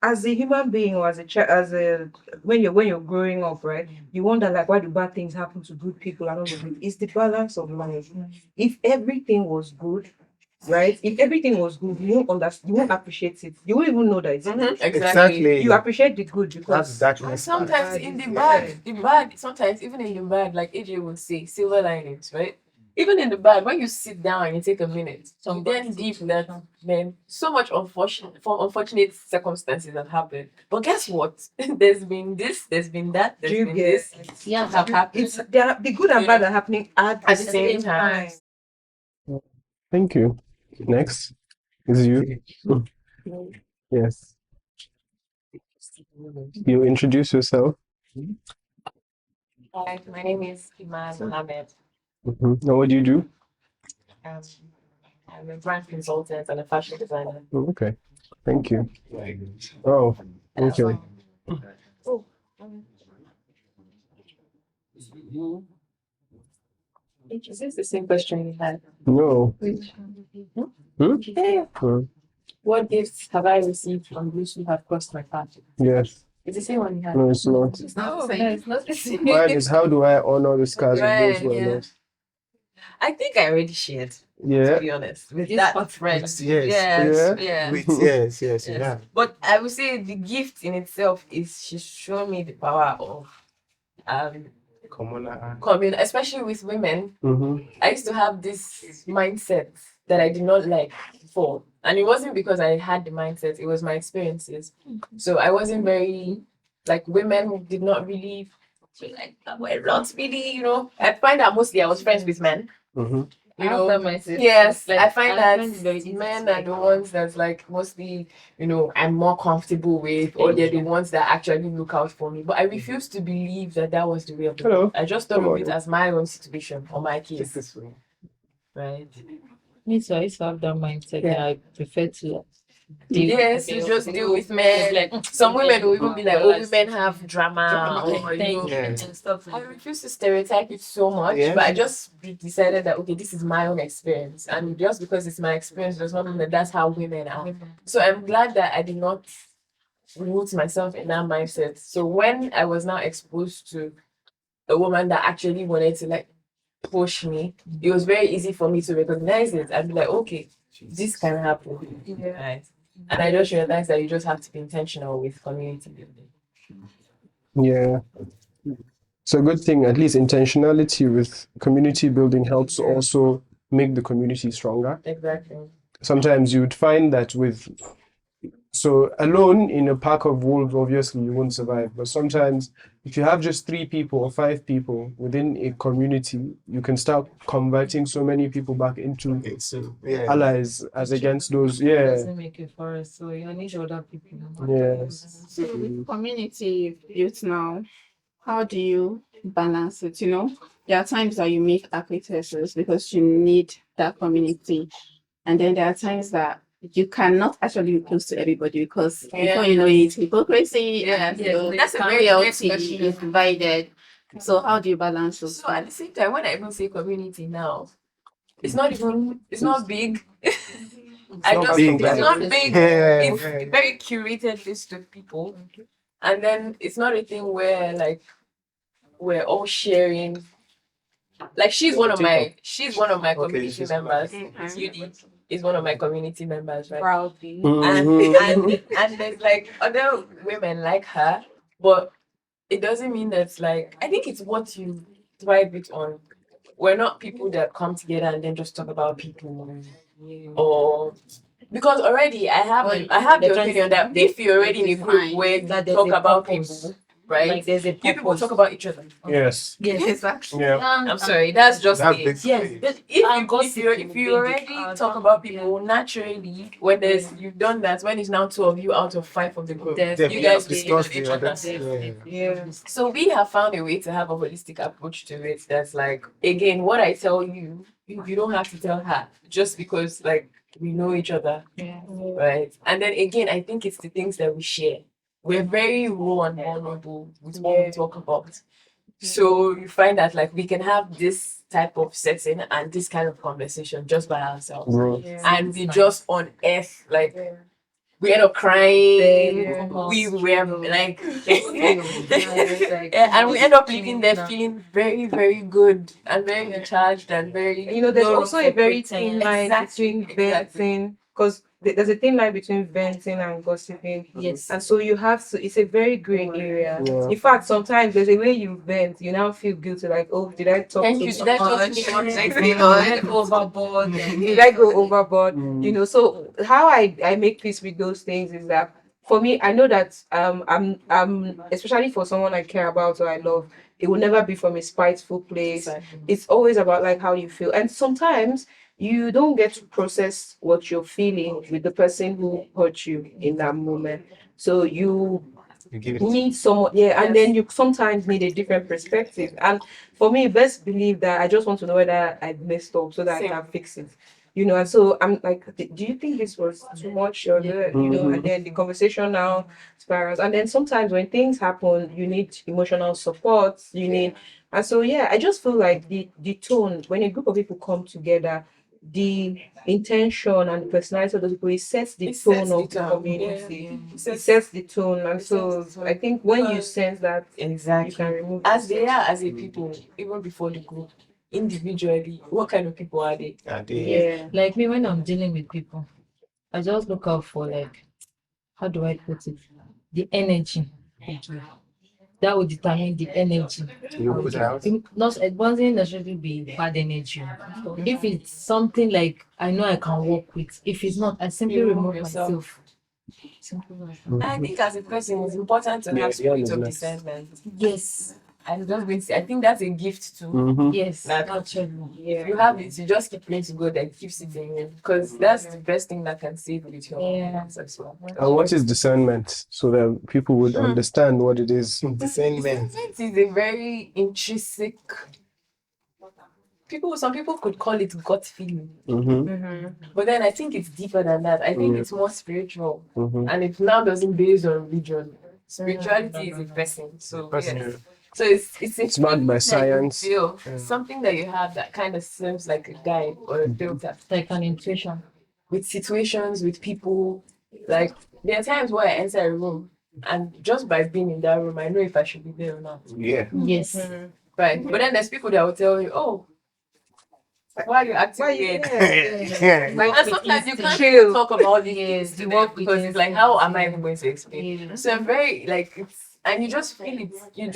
Speaker 5: as a human being or as a child, when you're growing up, right, you wonder like why do bad things happen to good people and all of it. It's the balance of life. If everything was good, right? If everything was good, you won't understand, you won't appreciate it. You won't even know that it's good.
Speaker 2: Exactly.
Speaker 5: You appreciate the good because
Speaker 9: That's
Speaker 2: And
Speaker 9: darkness.
Speaker 2: sometimes in the bad, sometimes even in the bad, like AJ would say, silver linings, right? Even in the bad, when you sit down and you take a minute, you then deep that man, so much unfortunate circumstances have happened. But guess what? There's been this, there's been that, there's been this.
Speaker 6: Yeah.
Speaker 2: Have happened
Speaker 5: the good and bad are happening at
Speaker 2: at the same time.
Speaker 1: Thank you. Next is you. Yes. You introduce yourself.
Speaker 2: Hi, my name is Iman Mohammed.
Speaker 1: And what do you do?
Speaker 2: Um, I'm a brand consultant and a fashion designer.
Speaker 1: Oh, okay. Thank you. Oh, okay.
Speaker 2: Oh, is this the same question you had?
Speaker 1: No.
Speaker 2: Which?
Speaker 1: Hmm?
Speaker 2: Yeah.
Speaker 1: Uh,
Speaker 2: What gifts have I received from those who have crossed my path?
Speaker 1: yes.
Speaker 2: It's the same one you had.
Speaker 1: No, it's not.
Speaker 2: It's not the same. No, it's not the same.
Speaker 1: Mine is how do I honor the scars of those
Speaker 2: Right,
Speaker 1: who are
Speaker 2: yeah.
Speaker 1: lost?
Speaker 2: I think I already shared, to
Speaker 1: Yeah.
Speaker 2: be honest, with
Speaker 6: Yes,
Speaker 2: that
Speaker 6: but-
Speaker 2: friend.
Speaker 9: Yes.
Speaker 2: Yes,
Speaker 1: Yeah.
Speaker 2: yeah.
Speaker 9: Wait, yes,
Speaker 2: Yes.
Speaker 9: yeah.
Speaker 2: But I would say the gift in itself is she's shown me the power of commune, especially with women.
Speaker 1: Mm-hmm.
Speaker 2: I used to have this mindset that I did not like before. And it wasn't because I had the mindset, it was my experiences. So I wasn't very like women did not really feel like we're not really, I find that mostly I was friends with men.
Speaker 1: Mm-hmm.
Speaker 2: You
Speaker 6: I have
Speaker 2: know,
Speaker 6: that mindset.
Speaker 2: yes,
Speaker 6: Like,
Speaker 2: I find
Speaker 6: I
Speaker 2: that
Speaker 6: find it very easy
Speaker 2: men
Speaker 6: to
Speaker 2: are the ones that's like mostly, I'm more comfortable with, or they're the ones that actually look out for me. But I refuse to believe that that was the way of the
Speaker 1: Hello.
Speaker 2: world. I just thought
Speaker 1: Come
Speaker 2: of
Speaker 1: on.
Speaker 2: it as my own situation or my
Speaker 9: Take
Speaker 2: case,
Speaker 9: this way.
Speaker 2: right?
Speaker 6: Me too, I used to have that mindset.
Speaker 2: Yeah.
Speaker 6: I prefer to
Speaker 2: Yes, you just deal with men. Like some women will even be like, "Oh, women have drama," or
Speaker 9: Yeah.
Speaker 6: and stuff
Speaker 2: I
Speaker 6: like that.
Speaker 2: refuse to stereotype it so much,
Speaker 9: Yeah.
Speaker 2: but I just decided that okay, this is my own experience, and just because it's my experience does not mean that that's how women are. So I'm glad that I did not root myself in that mindset. So when I was now exposed to a woman that actually wanted to like push me, it was very easy for me to recognize it. I'd be like, okay, this can happen, right? And I just realized that you just have to be intentional with community building.
Speaker 1: Yeah. It's a good thing. At least intentionality with community building helps also make the community stronger.
Speaker 2: Exactly.
Speaker 1: Sometimes you would find that so alone in a pack of wolves, obviously you won't survive. But sometimes if you have just 3 people or 5 people within a community, you can start converting so many people back into allies as against those.
Speaker 6: It
Speaker 1: Yeah.
Speaker 6: doesn't make a forest, so you need other people.
Speaker 1: Yes.
Speaker 8: So with community youth now, how do you balance it? There are times that you make acquaintances because you need that community. And then there are times that you cannot actually be close to everybody because before you know it, hypocrisy and
Speaker 2: That's a very great
Speaker 8: loyalty
Speaker 2: question.
Speaker 8: is divided. So how do you balance those?
Speaker 2: So at the same time, when I even say community now, it's not big. I
Speaker 9: not
Speaker 2: just
Speaker 9: big,
Speaker 2: it's
Speaker 9: right?
Speaker 2: not big.
Speaker 9: Yeah,
Speaker 2: It's a very curated list of people. And then it's not a thing where like we're all sharing. Like she's one of my community members. Judy is one of my community members, right?
Speaker 6: Proudly.
Speaker 2: And there's like other women like her, but it doesn't mean that's like I think it's what you thrive it on. We're not people that come together and then just talk about people or because already I have the opinion that if you're already in a group where
Speaker 6: That
Speaker 2: you
Speaker 6: there's
Speaker 2: talk
Speaker 6: a
Speaker 2: about
Speaker 6: purpose.
Speaker 2: people, right?
Speaker 6: Like there's a
Speaker 2: You people
Speaker 6: purpose.
Speaker 2: talk about each other.
Speaker 1: Yes.
Speaker 6: Yes.
Speaker 8: Exactly.
Speaker 1: Yeah.
Speaker 2: I'm sorry, that's just
Speaker 9: That's
Speaker 2: it.
Speaker 9: basically
Speaker 6: Yes.
Speaker 9: it.
Speaker 2: But
Speaker 6: And
Speaker 2: if
Speaker 6: gossiping
Speaker 2: you
Speaker 6: will
Speaker 2: already
Speaker 6: be
Speaker 2: talk about people naturally, when you've done that, when it's now 2 of you out of 5 of the group,
Speaker 6: Definitely.
Speaker 2: you guys will
Speaker 9: discuss
Speaker 2: each
Speaker 9: the
Speaker 2: other.
Speaker 9: other.
Speaker 6: Yeah.
Speaker 2: So we have found a way to have a holistic approach to it. That's like again, what I tell you, you don't have to tell her just because like we know each other, right? And then again, I think it's the things that we share. We're very raw and vulnerable with what we talk about. So you find that like we can have this type of setting and this kind of conversation just by ourselves. And we just unearth like we end up crying. We were like and we end up leaving there feeling very, very good and very recharged and very
Speaker 5: There's also a very thin line
Speaker 2: Exactly,
Speaker 5: between venting, because there's a thin line between venting and gossiping.
Speaker 6: Yes.
Speaker 5: And so you have to, it's a very gray area.
Speaker 1: Yeah.
Speaker 5: In fact, sometimes there's a way you vent, you now feel guilty, like, oh, did I talk
Speaker 2: Thank
Speaker 5: too
Speaker 2: you. Did I talk
Speaker 5: much?
Speaker 2: too much?
Speaker 6: Went overboard.
Speaker 5: Did I go overboard? So how I make peace with those things is that for me, I know that I'm especially for someone I care about or I love, it will never be from a spiteful place. It's always about like how you feel. And sometimes you don't get to process what you're feeling with the person who hurt you in that moment. So you
Speaker 9: You give it.
Speaker 5: need someone, and then you sometimes need a different perspective. And for me, best believe that I just want to know whether I messed up so that
Speaker 2: Same.
Speaker 5: I can fix it. And so I'm like, do you think this was too much or and then the conversation now spirals. And then sometimes when things happen, you need emotional support, and so I just feel like the tone when a group of people come together, the intention and the personality of those people, it sets the tone of the community. It sets the tone, and so I think when you sense that, you can remove
Speaker 2: as they are as a people, even before the group, individually, what kind of people are they?
Speaker 6: Like me, when I'm dealing with people, I just look out for, like, how do I put it? The energy. That would determine the energy.
Speaker 9: You put it out.
Speaker 6: It doesn't necessarily be bad energy. If it's something like I know I can work with, if it's not, I simply
Speaker 2: You
Speaker 6: remove
Speaker 2: yourself.
Speaker 6: myself.
Speaker 2: I think as a person, it's important to have spirit of discernment.
Speaker 6: Yes.
Speaker 2: I just going to say, I think that's a gift too.
Speaker 1: Mhm.
Speaker 6: Yes.
Speaker 2: That
Speaker 6: Actually.
Speaker 2: if you have it, you just keep praying to God that keeps it in you, because that's the best thing that can save with your hands as well.
Speaker 1: And what is discernment, so that people would understand what it is?
Speaker 9: Discernment.
Speaker 2: Discernment is a very intrinsic. Some people could call it gut feeling, but then I think it's deeper than that. I think it's more spiritual, and it now doesn't base on religion. Spirituality is a person, so yes. So it's
Speaker 1: backed by
Speaker 2: that you
Speaker 1: science.
Speaker 2: feel, something that you have that kind of serves like a guide or a filter
Speaker 6: Like an intuition.
Speaker 2: with situations, with people. Like there are times where I enter a room and just by being in that room, I know if I should be there or not.
Speaker 9: Yeah.
Speaker 6: Yes.
Speaker 2: Right. But then there's people that will tell you, oh, why are you acting weird? And sometimes you can't talk about these things to them because it's like, how am I even going to explain? So I'm very like and you just feel it. You're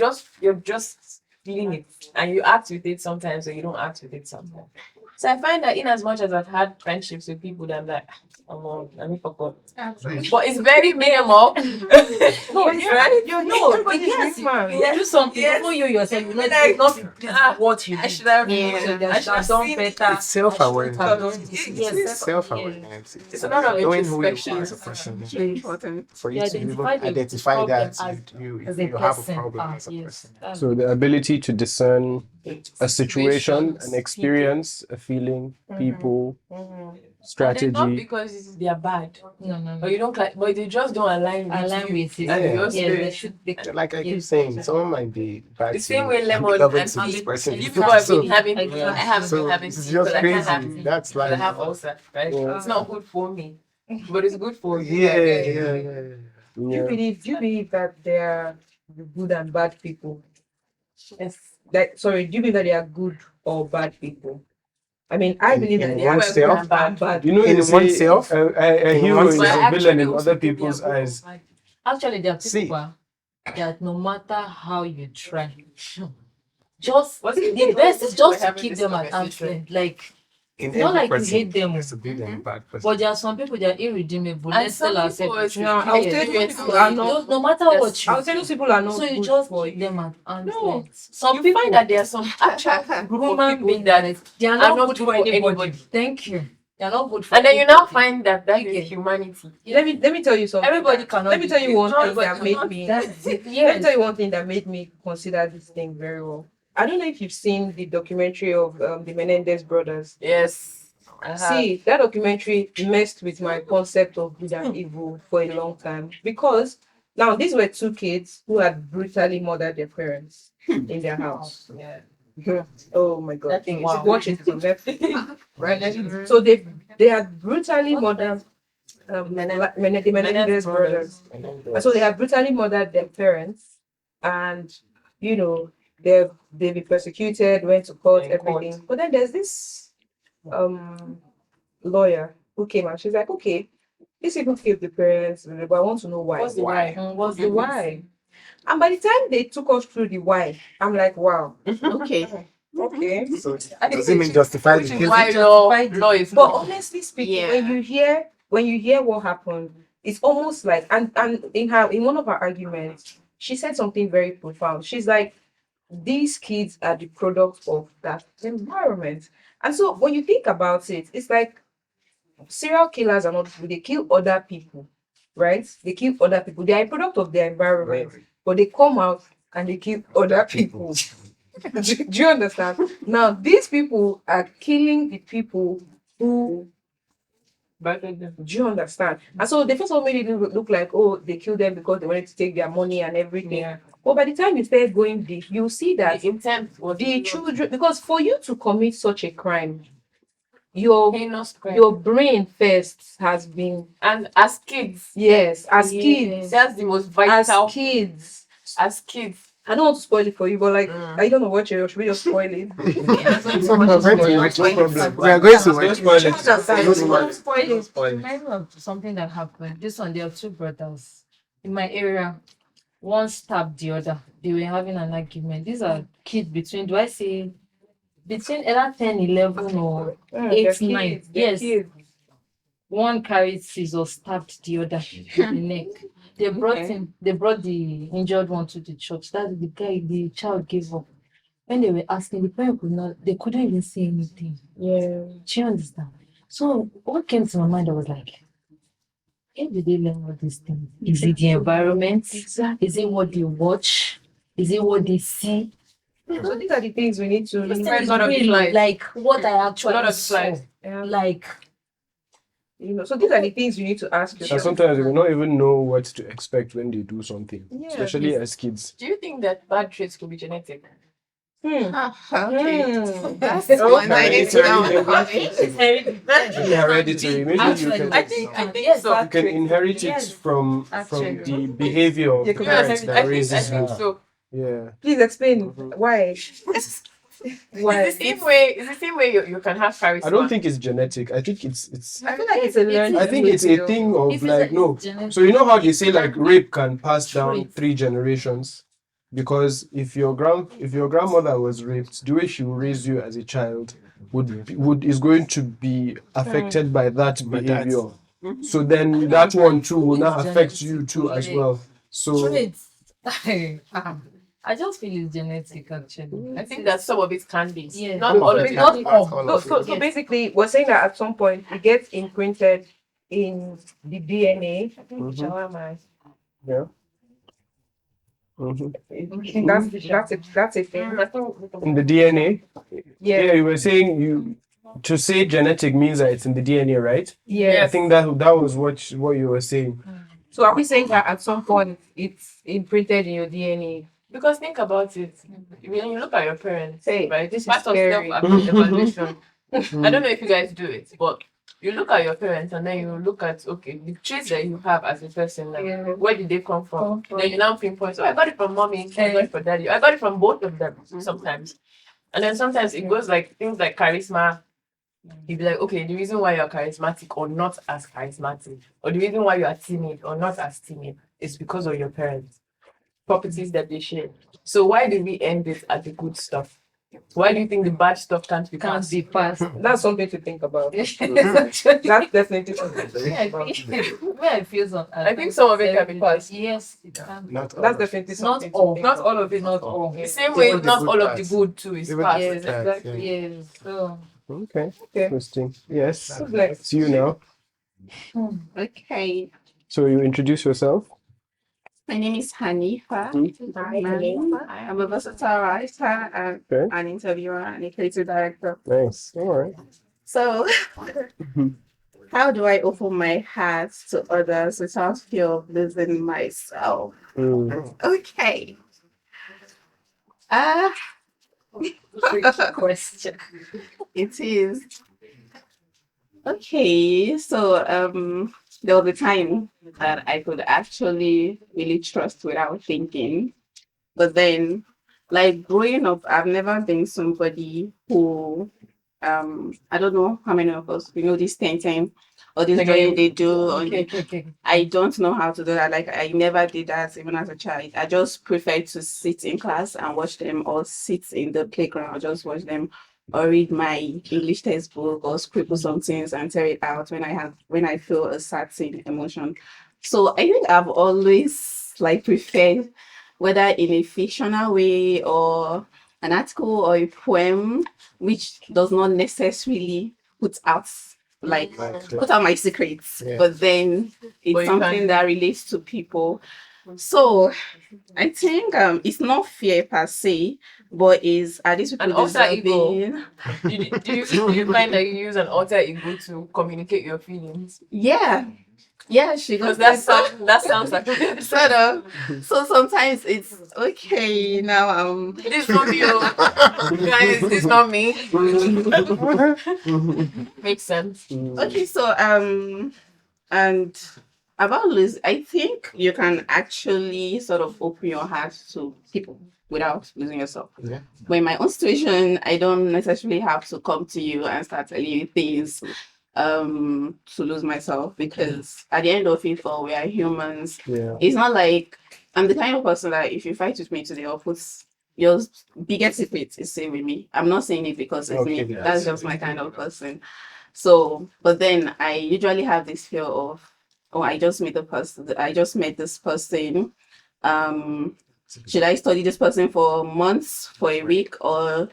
Speaker 2: just feeling it, and you act with it sometimes, or you don't act with it sometimes. So I find that in as much as I've had friendships with people that I'm like, oh, let me fuck up. But it's very minimal.
Speaker 5: No,
Speaker 2: right?
Speaker 6: You do something, even you yourself, you know,
Speaker 2: Like,
Speaker 6: not pleased with what you
Speaker 2: I
Speaker 6: do.
Speaker 2: should have
Speaker 6: So they
Speaker 2: I
Speaker 6: should
Speaker 2: should
Speaker 6: have
Speaker 2: have
Speaker 6: done
Speaker 2: seen
Speaker 6: better.
Speaker 9: It's self-awareness.
Speaker 6: Yes,
Speaker 9: It's self-awareness.
Speaker 2: It's a lot of
Speaker 9: knowing who you are
Speaker 2: introspection.
Speaker 9: as a person.
Speaker 8: Very important.
Speaker 9: For you
Speaker 6: You
Speaker 9: to even
Speaker 6: identify the
Speaker 9: identify
Speaker 6: problem
Speaker 9: that
Speaker 6: as
Speaker 9: you
Speaker 6: a
Speaker 9: you have a
Speaker 6: person.
Speaker 9: problem as a
Speaker 6: Yes.
Speaker 9: person.
Speaker 1: So the ability to discern a situation, an experience, a feeling, people,
Speaker 2: And then not
Speaker 1: strategy.
Speaker 2: because they are bad,
Speaker 6: No.
Speaker 2: or you don't like, but they just don't align with
Speaker 6: Align
Speaker 2: you
Speaker 6: with it.
Speaker 2: and your
Speaker 6: Yes, they
Speaker 2: spirit.
Speaker 6: should be.
Speaker 9: Like I keep saying, someone might be bad
Speaker 2: The
Speaker 9: to
Speaker 2: same
Speaker 9: you
Speaker 2: way
Speaker 9: and
Speaker 2: lemon
Speaker 9: be loving
Speaker 2: and
Speaker 9: to this person.
Speaker 2: you people have
Speaker 9: So-
Speaker 2: been having
Speaker 6: Exactly.
Speaker 2: I haven't
Speaker 9: so
Speaker 2: been having
Speaker 9: it's
Speaker 2: tea
Speaker 9: just
Speaker 2: because I can't have
Speaker 9: crazy.
Speaker 2: tea
Speaker 9: That's
Speaker 2: because I
Speaker 9: like
Speaker 2: have ulcer, right?
Speaker 1: Yeah.
Speaker 2: It's not good for me, but it's good for you.
Speaker 9: yeah.
Speaker 5: Do you believe that there are good and bad people?
Speaker 2: Yes.
Speaker 5: Do you believe that they are good or bad people? I mean, I believe that
Speaker 9: in
Speaker 5: they are good
Speaker 9: oneself?
Speaker 5: and bad.
Speaker 1: You know,
Speaker 9: In
Speaker 1: they say
Speaker 9: oneself?
Speaker 1: a
Speaker 9: In
Speaker 1: hero is
Speaker 9: oneself?
Speaker 1: a villain in other people's eyes.
Speaker 6: Actually, there are
Speaker 9: See.
Speaker 6: people that no matter how you try, just
Speaker 2: What's
Speaker 6: the best is just to
Speaker 2: having
Speaker 6: keep
Speaker 2: this
Speaker 6: them at arm's
Speaker 2: conversation.
Speaker 6: length. Like,
Speaker 9: In
Speaker 6: it's not
Speaker 9: every
Speaker 6: like you
Speaker 9: person,
Speaker 6: hate them,
Speaker 9: there's a good and a bad person.
Speaker 6: but there are some people that are irredeemable.
Speaker 2: And
Speaker 6: Let's
Speaker 2: some
Speaker 6: tell
Speaker 2: people
Speaker 6: ourselves.
Speaker 2: are
Speaker 5: No, I'll tell you
Speaker 2: experience
Speaker 5: people are not.
Speaker 6: No matter
Speaker 2: Yes.
Speaker 6: what you
Speaker 5: I'll tell you people are not
Speaker 6: so you
Speaker 5: good
Speaker 6: just
Speaker 5: for
Speaker 6: keep
Speaker 5: you.
Speaker 6: them at arm's
Speaker 2: No.
Speaker 6: length. Some
Speaker 2: You
Speaker 6: people
Speaker 2: find that there are some actual group of
Speaker 6: human
Speaker 2: people
Speaker 6: beings
Speaker 2: that
Speaker 6: they are
Speaker 2: are
Speaker 6: not
Speaker 2: not
Speaker 6: good
Speaker 2: good
Speaker 6: for
Speaker 2: for
Speaker 6: anybody.
Speaker 2: anybody.
Speaker 6: Thank you. They are not good for
Speaker 2: And then you now
Speaker 6: anybody.
Speaker 2: find that is
Speaker 6: Okay.
Speaker 2: humanity.
Speaker 5: Let me tell you something.
Speaker 6: Everybody cannot
Speaker 5: Let me
Speaker 6: be
Speaker 5: tell you
Speaker 6: good.
Speaker 5: one thing
Speaker 2: Everybody
Speaker 5: that made
Speaker 2: cannot
Speaker 5: me.
Speaker 6: That's it.
Speaker 5: Let me
Speaker 6: Yes.
Speaker 5: tell you one thing that made me consider this thing very well. I don't know if you've seen the documentary of the Menendez brothers.
Speaker 2: Yes.
Speaker 5: See, that documentary messed with my concept of good and evil for a long time, because now these were two kids who had brutally murdered their parents in their house.
Speaker 2: Yeah.
Speaker 5: Oh my God!
Speaker 2: That thing,
Speaker 5: You should
Speaker 2: wow.
Speaker 5: watch it on Netflix. Right? So they had brutally murdered the Menendez brothers. And so they have brutally murdered their parents, and they've been persecuted, went to court,
Speaker 2: In court.
Speaker 5: everything. But then there's this lawyer who came and she's like, okay, these people killed the parents, but I want to know why.
Speaker 2: What's the why?
Speaker 5: What's the why? And by the time they took us through the why, I'm like, wow, okay.
Speaker 9: So does it mean justify the
Speaker 2: Which is
Speaker 9: killing?
Speaker 2: why law is
Speaker 5: But
Speaker 2: law.
Speaker 5: honestly speaking,
Speaker 8: Yeah.
Speaker 5: when you hear what happened, it's almost like and in one of her arguments, she said something very profound. She's like, these kids are the product of that environment. And so when you think about it, it's like serial killers are not people, they kill other people right? They kill other people. They are a product of their environment, but they come out and they kill other people. Do you understand? Now, these people are killing the people who. Do you understand? And so the first one made it look like, oh, they killed them because they wanted to take their money and everything.
Speaker 2: Yeah.
Speaker 5: But by the time you start going deep, you see that
Speaker 2: The intent was
Speaker 5: the children, because for you to commit such a crime, your
Speaker 2: heinous crime.
Speaker 5: your brain first has been,
Speaker 2: And as kids,
Speaker 5: yes, as kids,
Speaker 2: that's the most
Speaker 5: as
Speaker 2: vital.
Speaker 5: kids.
Speaker 2: As kids,
Speaker 5: I don't want to spoil it for you, but like, are you gonna watch it or should we just spoil it?
Speaker 9: No problem. We are going to watch
Speaker 6: Don't
Speaker 9: it.
Speaker 6: spoil it. Remind me of something that happened. This one, there are two brothers in my area. One stabbed the other. They were having an argument. These are kids between, do I say, between either 10, 11 or 8, 9. Yes. One carried scissors, stabbed the other in the neck. They brought him, they brought the injured one to the church. That the child gave up. When they were asking, the parent they couldn't even say anything.
Speaker 5: Yeah.
Speaker 6: Do you understand? So what came to my mind, I was like, how do they learn all these things? Is it the environment?
Speaker 5: Exactly.
Speaker 6: Is it what they watch? Is it what they see?
Speaker 5: So these are the things we need to
Speaker 6: This thing
Speaker 2: a
Speaker 6: is
Speaker 2: lot of
Speaker 6: really
Speaker 2: slides.
Speaker 6: like what I actually
Speaker 2: lot of
Speaker 6: saw.
Speaker 2: slides.
Speaker 6: Like,
Speaker 5: so these are the things you need to ask
Speaker 1: And
Speaker 5: yourself.
Speaker 1: sometimes they will not even know what to expect when they do something,
Speaker 5: Yeah.
Speaker 1: especially as kids.
Speaker 2: Do you think that bad traits could be genetic?
Speaker 8: Okay.
Speaker 5: Hmm.
Speaker 8: That's one I need to know.
Speaker 1: Hereditary. Maybe you can,
Speaker 2: I think
Speaker 6: yes,
Speaker 2: so.
Speaker 1: you can inherit it
Speaker 6: Yes,
Speaker 1: from
Speaker 6: actually.
Speaker 1: the behavior of
Speaker 5: Yeah,
Speaker 1: the
Speaker 5: yes,
Speaker 1: parents
Speaker 2: I
Speaker 1: that
Speaker 2: think
Speaker 1: raises you.
Speaker 2: so.
Speaker 1: Yeah.
Speaker 5: Please explain why. Why?
Speaker 2: It's the same way you can have charisma.
Speaker 1: I don't think it's genetic. I think it's
Speaker 5: I feel like it's a learned.
Speaker 1: I think it's a thing of
Speaker 6: If
Speaker 1: like
Speaker 6: it's
Speaker 1: no.
Speaker 6: genetic,
Speaker 1: So you know how they say like rape can pass down
Speaker 6: Trait.
Speaker 1: 3 generations? Because if your grandmother was raped, the way she will raise you as a child is going to be affected by that behavior. So then that one too will now affect you too as well. So
Speaker 6: traits. I just feel it's genetic actually.
Speaker 2: I think that some of it can be.
Speaker 6: Yeah.
Speaker 2: Not all of it.
Speaker 6: Not all.
Speaker 5: So basically, we're saying that at some point it gets imprinted in the DNA. Shawarma.
Speaker 1: yeah. Mhm.
Speaker 5: I think that's a thing.
Speaker 1: In the DNA,
Speaker 5: Yeah.
Speaker 1: you were saying you to say genetic means that it's in the DNA, right? I
Speaker 5: Yes.
Speaker 1: think that was what you were saying.
Speaker 5: So are we saying that at some point it's imprinted in your DNA?
Speaker 2: Because think about it. When you look at your parents,
Speaker 5: Hey,
Speaker 2: right?
Speaker 5: this is
Speaker 2: Part of
Speaker 5: scary.
Speaker 2: self-evaluation. I don't know if you guys do it, but you look at your parents and then you look at the traits that you have as a person. Like, where did they come from? Then you now pinpoint. So I got it from mommy. I got it from daddy. I got it from both of them sometimes. And then sometimes it goes like things like charisma. You'd be like, okay, the reason why you're charismatic or not as charismatic, or the reason why you are timid or not as timid is because of your parents, properties that they share. So why do we end it at the good stuff? Why do you think the bad stuff can't be passed?
Speaker 5: That's something to think about. That's definitely something to think about.
Speaker 2: I think some of it can be passed.
Speaker 6: Yes, it can.
Speaker 9: Not all
Speaker 5: That's
Speaker 9: of
Speaker 5: definitely
Speaker 6: Not
Speaker 5: something to
Speaker 6: all.
Speaker 5: think
Speaker 2: Not
Speaker 5: about.
Speaker 2: all of it.
Speaker 6: Not all.
Speaker 2: The same way,
Speaker 9: Even the
Speaker 2: not
Speaker 9: good
Speaker 2: all of
Speaker 9: parts.
Speaker 2: the good too is
Speaker 9: Even
Speaker 2: passed.
Speaker 9: the good parts, yeah.
Speaker 6: Yes. So
Speaker 1: Okay.
Speaker 5: Okay.
Speaker 1: Interesting. Yes.
Speaker 5: Who's next?
Speaker 1: It's you now.
Speaker 8: Okay.
Speaker 1: So you introduce yourself.
Speaker 8: My name is Hanifa.
Speaker 1: Hmm?
Speaker 8: I'm a versatile writer and
Speaker 1: Okay.
Speaker 8: an interviewer and a creative director.
Speaker 1: Nice. All right.
Speaker 8: So, how do I open my heart to others without fear of losing myself?
Speaker 1: Mm.
Speaker 8: Okay.
Speaker 6: tricky question.
Speaker 8: It is. Okay, so there was a time that I could actually really trust without thinking. But then, like growing up, I've never been somebody who I don't know how many of us we know this 10 or this drawing they do on the I don't know how to do that. Like I never did that even as a child. I just preferred to sit in class and watch them or sit in the playground or just watch them or read my English textbook or scribble some things and tear it out when I feel a certain emotion. So I think I've always like preferred whether in a fictional way or an article or a poem which does not necessarily put out like
Speaker 9: Like,
Speaker 8: put out my secrets,
Speaker 9: Yeah.
Speaker 8: but then it's
Speaker 2: But you
Speaker 8: something
Speaker 2: can't-
Speaker 8: that relates to people. So I think it's not fear per se, but is are these people
Speaker 2: An alter ego.
Speaker 8: deserving?
Speaker 2: Do you find that you use an alter ego to communicate your feelings?
Speaker 8: Yeah, she
Speaker 2: Because
Speaker 8: goes
Speaker 2: that sounds like
Speaker 8: sort of. So sometimes it's okay now.
Speaker 2: this is not me, oh. Guys, this is not me. Makes sense.
Speaker 8: Okay, so and about lose, I think you can actually sort of open your heart to people without losing yourself.
Speaker 9: Yeah.
Speaker 8: But in my own situation, I don't necessarily have to come to you and start telling you things to lose myself, because at the end of it all, we are humans.
Speaker 1: Yeah.
Speaker 8: It's not like I'm the kind of person that if you fight with me today or put your biggest secret is safe with me. I'm not saying it because it's
Speaker 9: Okay,
Speaker 8: me.
Speaker 9: yes.
Speaker 8: That's just my kind of person. So, but then I usually have this fear of, oh, I just met this person. Should I study this person for months, for a week, or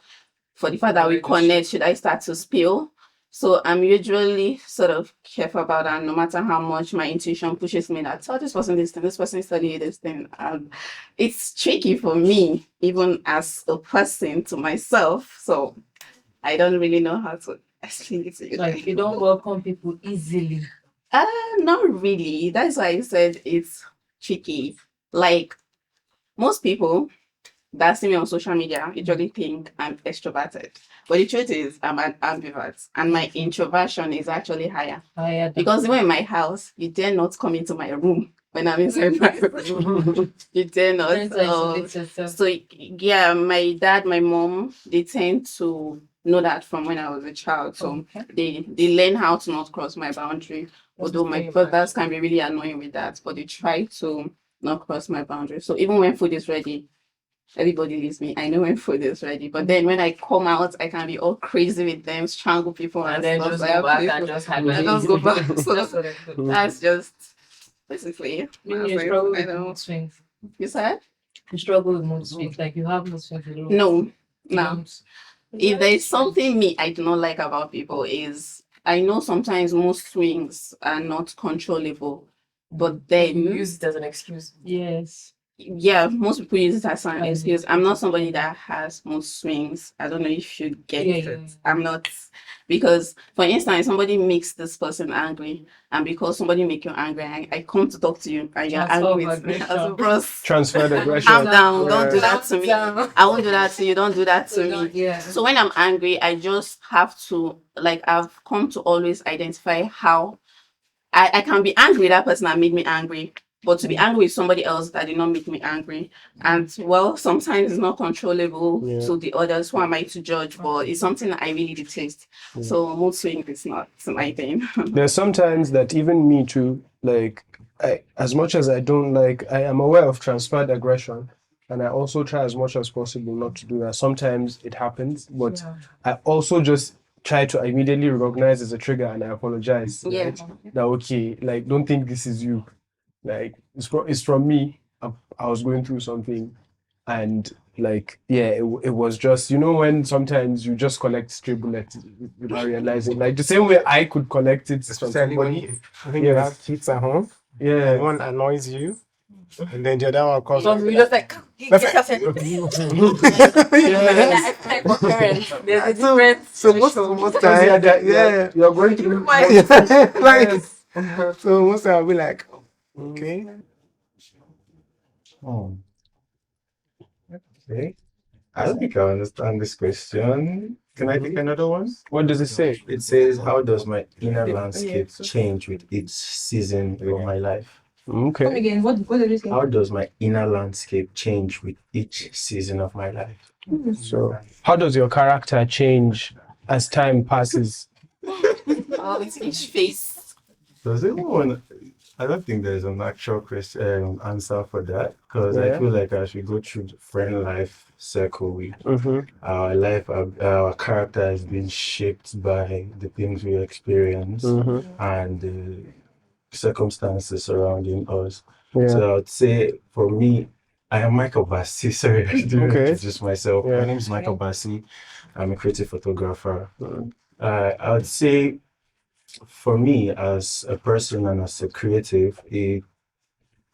Speaker 8: for the fact that we connect, should I start to spill? So I'm usually sort of careful about that, no matter how much my intuition pushes me that, oh, this person this person studying this thing. It's tricky for me, even as a person to myself. So I don't really know how to explain it to you.
Speaker 6: Like you don't welcome people easily.
Speaker 8: Not really. That's why I said it's tricky. Like most people that see me on social media usually think I'm extroverted. But the truth is I'm an ambivert, and my introversion is actually higher. Because even in my house, you dare not come into my room when I'm inside my room. You dare not. So yeah, my dad, my mom, they tend to know that from when I was a child. So they learn how to not cross my boundary. Although my brothers can be really annoying with that, but they try to not cross my boundary. So even when food is ready, everybody leaves me. I know when food is ready. But then when I come out, I can be all crazy with them, strangle people
Speaker 2: And
Speaker 8: and
Speaker 2: then
Speaker 8: stuff.
Speaker 2: just
Speaker 8: So
Speaker 2: go back
Speaker 8: I
Speaker 2: and just hide.
Speaker 8: I just go back. So
Speaker 5: That's what I do.
Speaker 8: that's just basically.
Speaker 6: You
Speaker 8: I
Speaker 6: struggle with
Speaker 8: don't-
Speaker 6: mood swings.
Speaker 8: You said?
Speaker 6: You struggle with mood swings. Like you have mood swings a lot.
Speaker 8: No.
Speaker 6: You
Speaker 8: No.
Speaker 6: don't.
Speaker 8: If there is something me I do not like about people is I know sometimes mood swings are not controllable. But
Speaker 2: You
Speaker 8: then
Speaker 2: use it as an excuse.
Speaker 6: Yes.
Speaker 8: yeah, most people use it as an
Speaker 6: I
Speaker 8: excuse.
Speaker 6: do.
Speaker 8: I'm not somebody that has mood swings. I don't know if you get
Speaker 6: Yeah,
Speaker 8: it.
Speaker 6: yeah.
Speaker 8: I'm not, because for instance, somebody makes this person angry, and because somebody make you angry, I come to talk to you and you're
Speaker 6: Transfer
Speaker 8: angry
Speaker 6: of
Speaker 8: with me.
Speaker 6: aggression.
Speaker 8: As a bros,
Speaker 1: Transferred aggression.
Speaker 8: calm down. Don't do
Speaker 1: Yeah.
Speaker 8: that to me.
Speaker 6: Down.
Speaker 8: I won't do that to you. Don't do that to me.
Speaker 6: Yeah.
Speaker 8: So when I'm angry, I just have to, like, I've come to always identify how I can be angry with that person that made me angry, but to be angry with somebody else that did not make me angry. And well, sometimes it's not controllable
Speaker 1: Yeah.
Speaker 8: to the others. Who am I to judge? But it's something that I really detest.
Speaker 1: Yeah.
Speaker 8: So mood swing is not my thing.
Speaker 1: There's sometimes that even me too, like as much as I don't like, I am aware of transferred aggression, and I also try as much as possible not to do that. Sometimes it happens, but I also just try to immediately recognize as a trigger and I apologize.
Speaker 8: Yeah.
Speaker 1: Right? That okay, like don't think this is you. Like it's from me. I was going through something, and like yeah, it was just, you know, when sometimes you just collect stray bullets without realizing, like the same way I could collect it from
Speaker 9: Especially when
Speaker 1: somebody.
Speaker 9: you
Speaker 1: Yes.
Speaker 9: have kids at home,
Speaker 1: Yeah.
Speaker 9: and one annoys you, and then the other one comes.
Speaker 2: So we just like
Speaker 1: Yes.
Speaker 2: like for parents. There's a different
Speaker 9: So most times, yeah,
Speaker 1: You're going through
Speaker 9: like, so most times I'll be like, okay.
Speaker 10: Oh. Okay. I don't think I understand this question. Can I pick another one?
Speaker 1: What does it say?
Speaker 10: It says, how does my inner landscape change with each season of my life?
Speaker 5: Come
Speaker 1: Okay.
Speaker 5: again. What did you say?
Speaker 10: How does my inner landscape change with each season of my life?
Speaker 1: So how does your character change as time passes?
Speaker 8: Oh, it's each face.
Speaker 10: Does anyone? I don't think there's an actual question answer for that, because I
Speaker 1: Yeah.
Speaker 10: feel like as we go through the friend life circle,
Speaker 1: Mm-hmm.
Speaker 10: our character has been shaped by the things we experience
Speaker 1: Mm-hmm.
Speaker 10: and the circumstances surrounding us.
Speaker 1: Yeah.
Speaker 10: So I would say for me, I am Michael Bassi. Sorry, I didn't
Speaker 1: Okay.
Speaker 10: introduce myself.
Speaker 1: Yeah.
Speaker 10: My name is Michael Bassi. I'm a creative photographer.
Speaker 1: Mm.
Speaker 10: I would say For me, as a person and as a creative,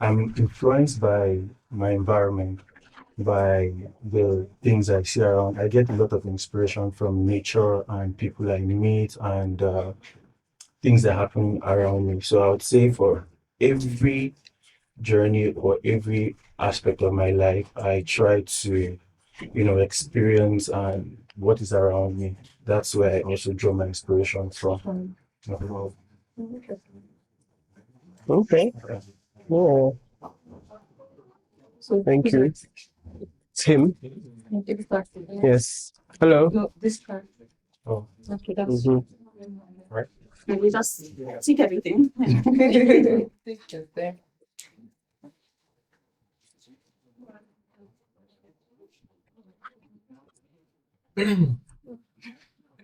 Speaker 10: I'm influenced by my environment, by the things I see around. I get a lot of inspiration from nature and people I meet and things that happen around me. So I would say for every journey or every aspect of my life, I try to, experience and what is around me. That's where I also draw my inspiration from.
Speaker 1: Okay. Oh, thank you. It's him. Yes. Hello.
Speaker 5: No, this card.
Speaker 10: Oh.
Speaker 5: Okay, that's
Speaker 1: Mhm.
Speaker 8: We just take everything.
Speaker 5: Take your time. I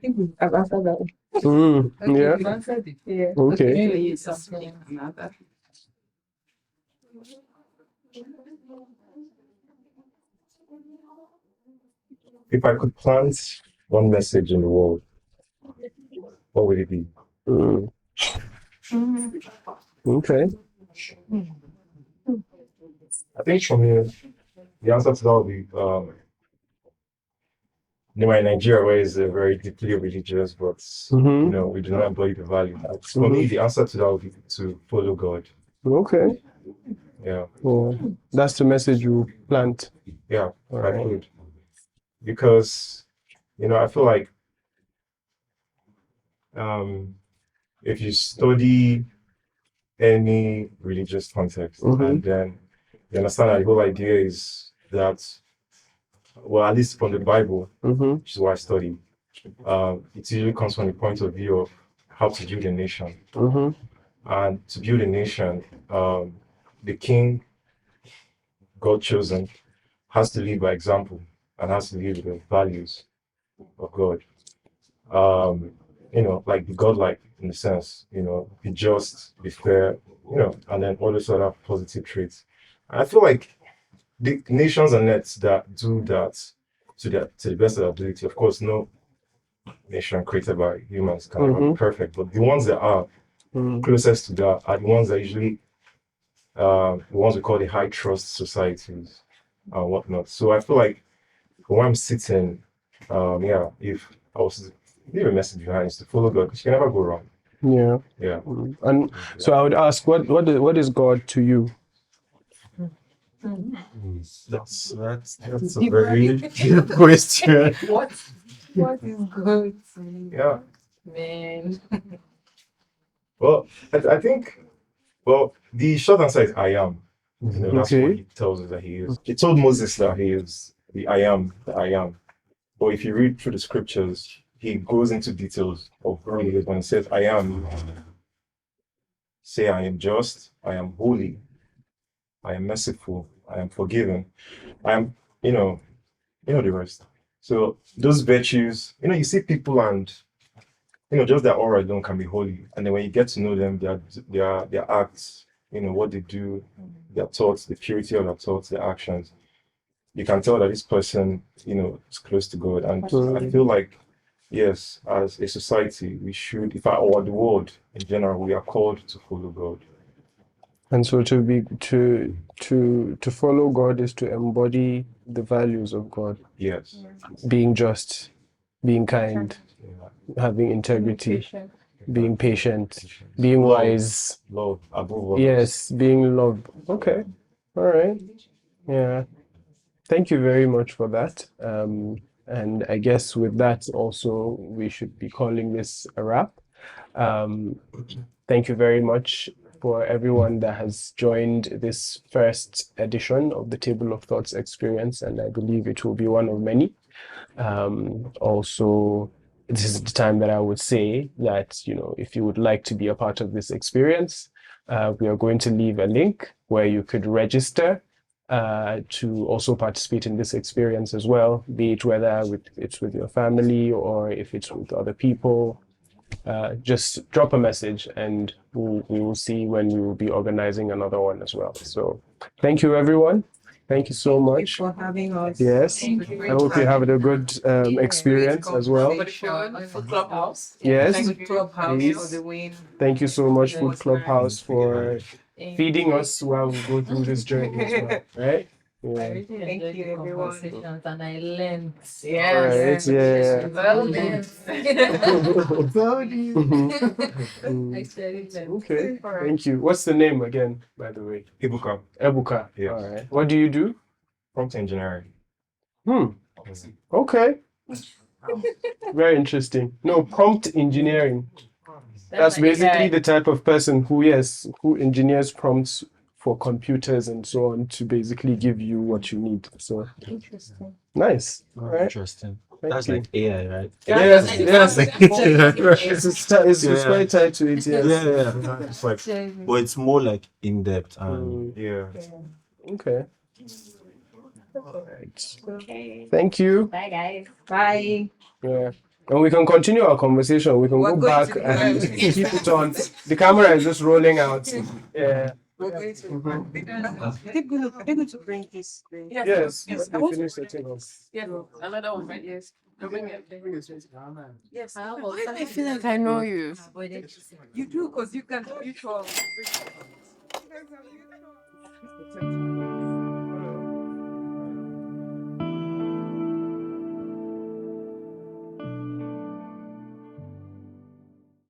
Speaker 5: think I've answered that one. Okay,
Speaker 1: Yeah.
Speaker 5: you've answered it. Yeah.
Speaker 1: Okay.
Speaker 8: Maybe you just pick another.
Speaker 10: If I could plant one message in the world, what would it be?
Speaker 1: Mm. Okay.
Speaker 10: I think for me, the answer to that would be, in Nigeria, where is very deeply religious, but
Speaker 1: Mm-hmm.
Speaker 10: we do not embody the value. For me, the answer to that would be to follow God.
Speaker 1: Okay.
Speaker 10: Yeah,
Speaker 1: Well, that's the message you plant.
Speaker 10: yeah,
Speaker 1: All
Speaker 10: if I
Speaker 1: right.
Speaker 10: could, because I feel like if you study any religious context,
Speaker 1: Mhm.
Speaker 10: and then you understand that the whole idea is that, well, at least from the Bible,
Speaker 1: Mm-hmm.
Speaker 10: which is what I study, it usually comes from the point of view of how to build a nation.
Speaker 1: Mm-hmm.
Speaker 10: And to build a nation, the king, God chosen, has to live by example and has to live with the values of God. Like be godlike in the sense, be just, be fair, and then all those other positive traits. And I feel like the nations and nets that do that to the best of their ability, of course, no nation created by humans can ever be perfect, but the ones that are closest to that are the ones that usually the ones we call the high trust societies and whatnot. So I feel like when I'm sitting, if I was to leave a message behind, is to follow God because you can never go wrong.
Speaker 1: Yeah.
Speaker 10: Yeah.
Speaker 1: And so I would ask, what is God to you?
Speaker 10: That's a very deep question.
Speaker 5: What is good?
Speaker 10: Yeah.
Speaker 5: Man.
Speaker 10: Well, I think, the short answer is I am. That's what
Speaker 1: Okay.
Speaker 10: he tells us that he is. He told Moses that he is the I am that I am. But if you read through the scriptures, he goes into details of who he is. When he says I am, say I am just, I am holy, I am merciful, I am forgiven, I am, the rest. So those virtues, you see people and just their aura alone can be holy. And then when you get to know them, their acts, what they do, their thoughts, the purity of their thoughts, their actions, you can tell that this person, is close to God. And I feel like, yes, as a society, we should, or the world in general, we are called to follow God.
Speaker 1: And so to follow God is to embody the values of God,
Speaker 10: Yes.
Speaker 1: being just, being kind, having integrity, being patient, being
Speaker 10: Love.
Speaker 1: wise.
Speaker 10: Love above all.
Speaker 1: Yes, being loved. Okay. All right. Yeah. Thank you very much for that. And I guess with that also, we should be calling this a wrap. Thank you very much for everyone that has joined this first edition of the Table of Thoughts experience, and I believe it will be one of many. Also, this is the time that I would say that, if you would like to be a part of this experience, we are going to leave a link where you could register to also participate in this experience as well, be it whether it's with your family or if it's with other people. Just drop a message and we will see when we will be organizing another one as well. So thank you, everyone. Thank you so much.
Speaker 5: for having us.
Speaker 1: Yes.
Speaker 2: Thank you.
Speaker 1: I hope you had a good experience as well.
Speaker 2: For Clubhouse.
Speaker 1: Yes.
Speaker 5: Thank you, Clubhouse,
Speaker 1: Please.
Speaker 5: for the win.
Speaker 1: Thank you so much, Food
Speaker 5: Was
Speaker 1: Clubhouse, for
Speaker 2: Thank
Speaker 1: feeding us while we go through this journey as well. Right?
Speaker 6: I
Speaker 1: Yeah.
Speaker 6: really
Speaker 5: Thank
Speaker 6: enjoyed
Speaker 5: you,
Speaker 6: the
Speaker 5: everyone.
Speaker 6: conversations and I learned.
Speaker 2: Yes.
Speaker 1: Alright, yeah.
Speaker 2: Well then.
Speaker 1: Mm.
Speaker 6: Actually learned.
Speaker 1: Okay.
Speaker 5: All right.
Speaker 1: Thank you. What's the name again, by the way?
Speaker 10: Ibuka,
Speaker 1: Ebuka.
Speaker 10: Yes.
Speaker 1: All right. What do you do?
Speaker 10: prompt engineering.
Speaker 1: Okay. Very interesting. No, prompt engineering. That's basically the type of person who engineers prompts for computers and so on to basically give you what you need. So
Speaker 6: Interesting.
Speaker 1: nice. All right.
Speaker 11: Interesting.
Speaker 1: Thank
Speaker 11: That's
Speaker 1: you.
Speaker 11: like AI, right?
Speaker 1: Yes, yes.
Speaker 11: It's
Speaker 1: It's quite tied to it. Yes.
Speaker 11: yeah. It's like, but it's more like in depth and
Speaker 10: Yeah.
Speaker 1: Okay. All right.
Speaker 8: Okay.
Speaker 1: Thank you.
Speaker 8: Bye, guys.
Speaker 5: Bye.
Speaker 1: Yeah. And we can continue our conversation. We can
Speaker 5: We're
Speaker 1: go
Speaker 5: going
Speaker 1: back
Speaker 5: to-
Speaker 1: and keep it on. The camera is just rolling out. Yeah.
Speaker 5: We're going to. Are they going to bring this?
Speaker 1: Yes.
Speaker 2: Yes.
Speaker 1: Let me finish setting up.
Speaker 2: Yeah. Another one, right?
Speaker 5: Yes. Yes.
Speaker 2: I feel like I know you.
Speaker 5: You do, because you can mutual.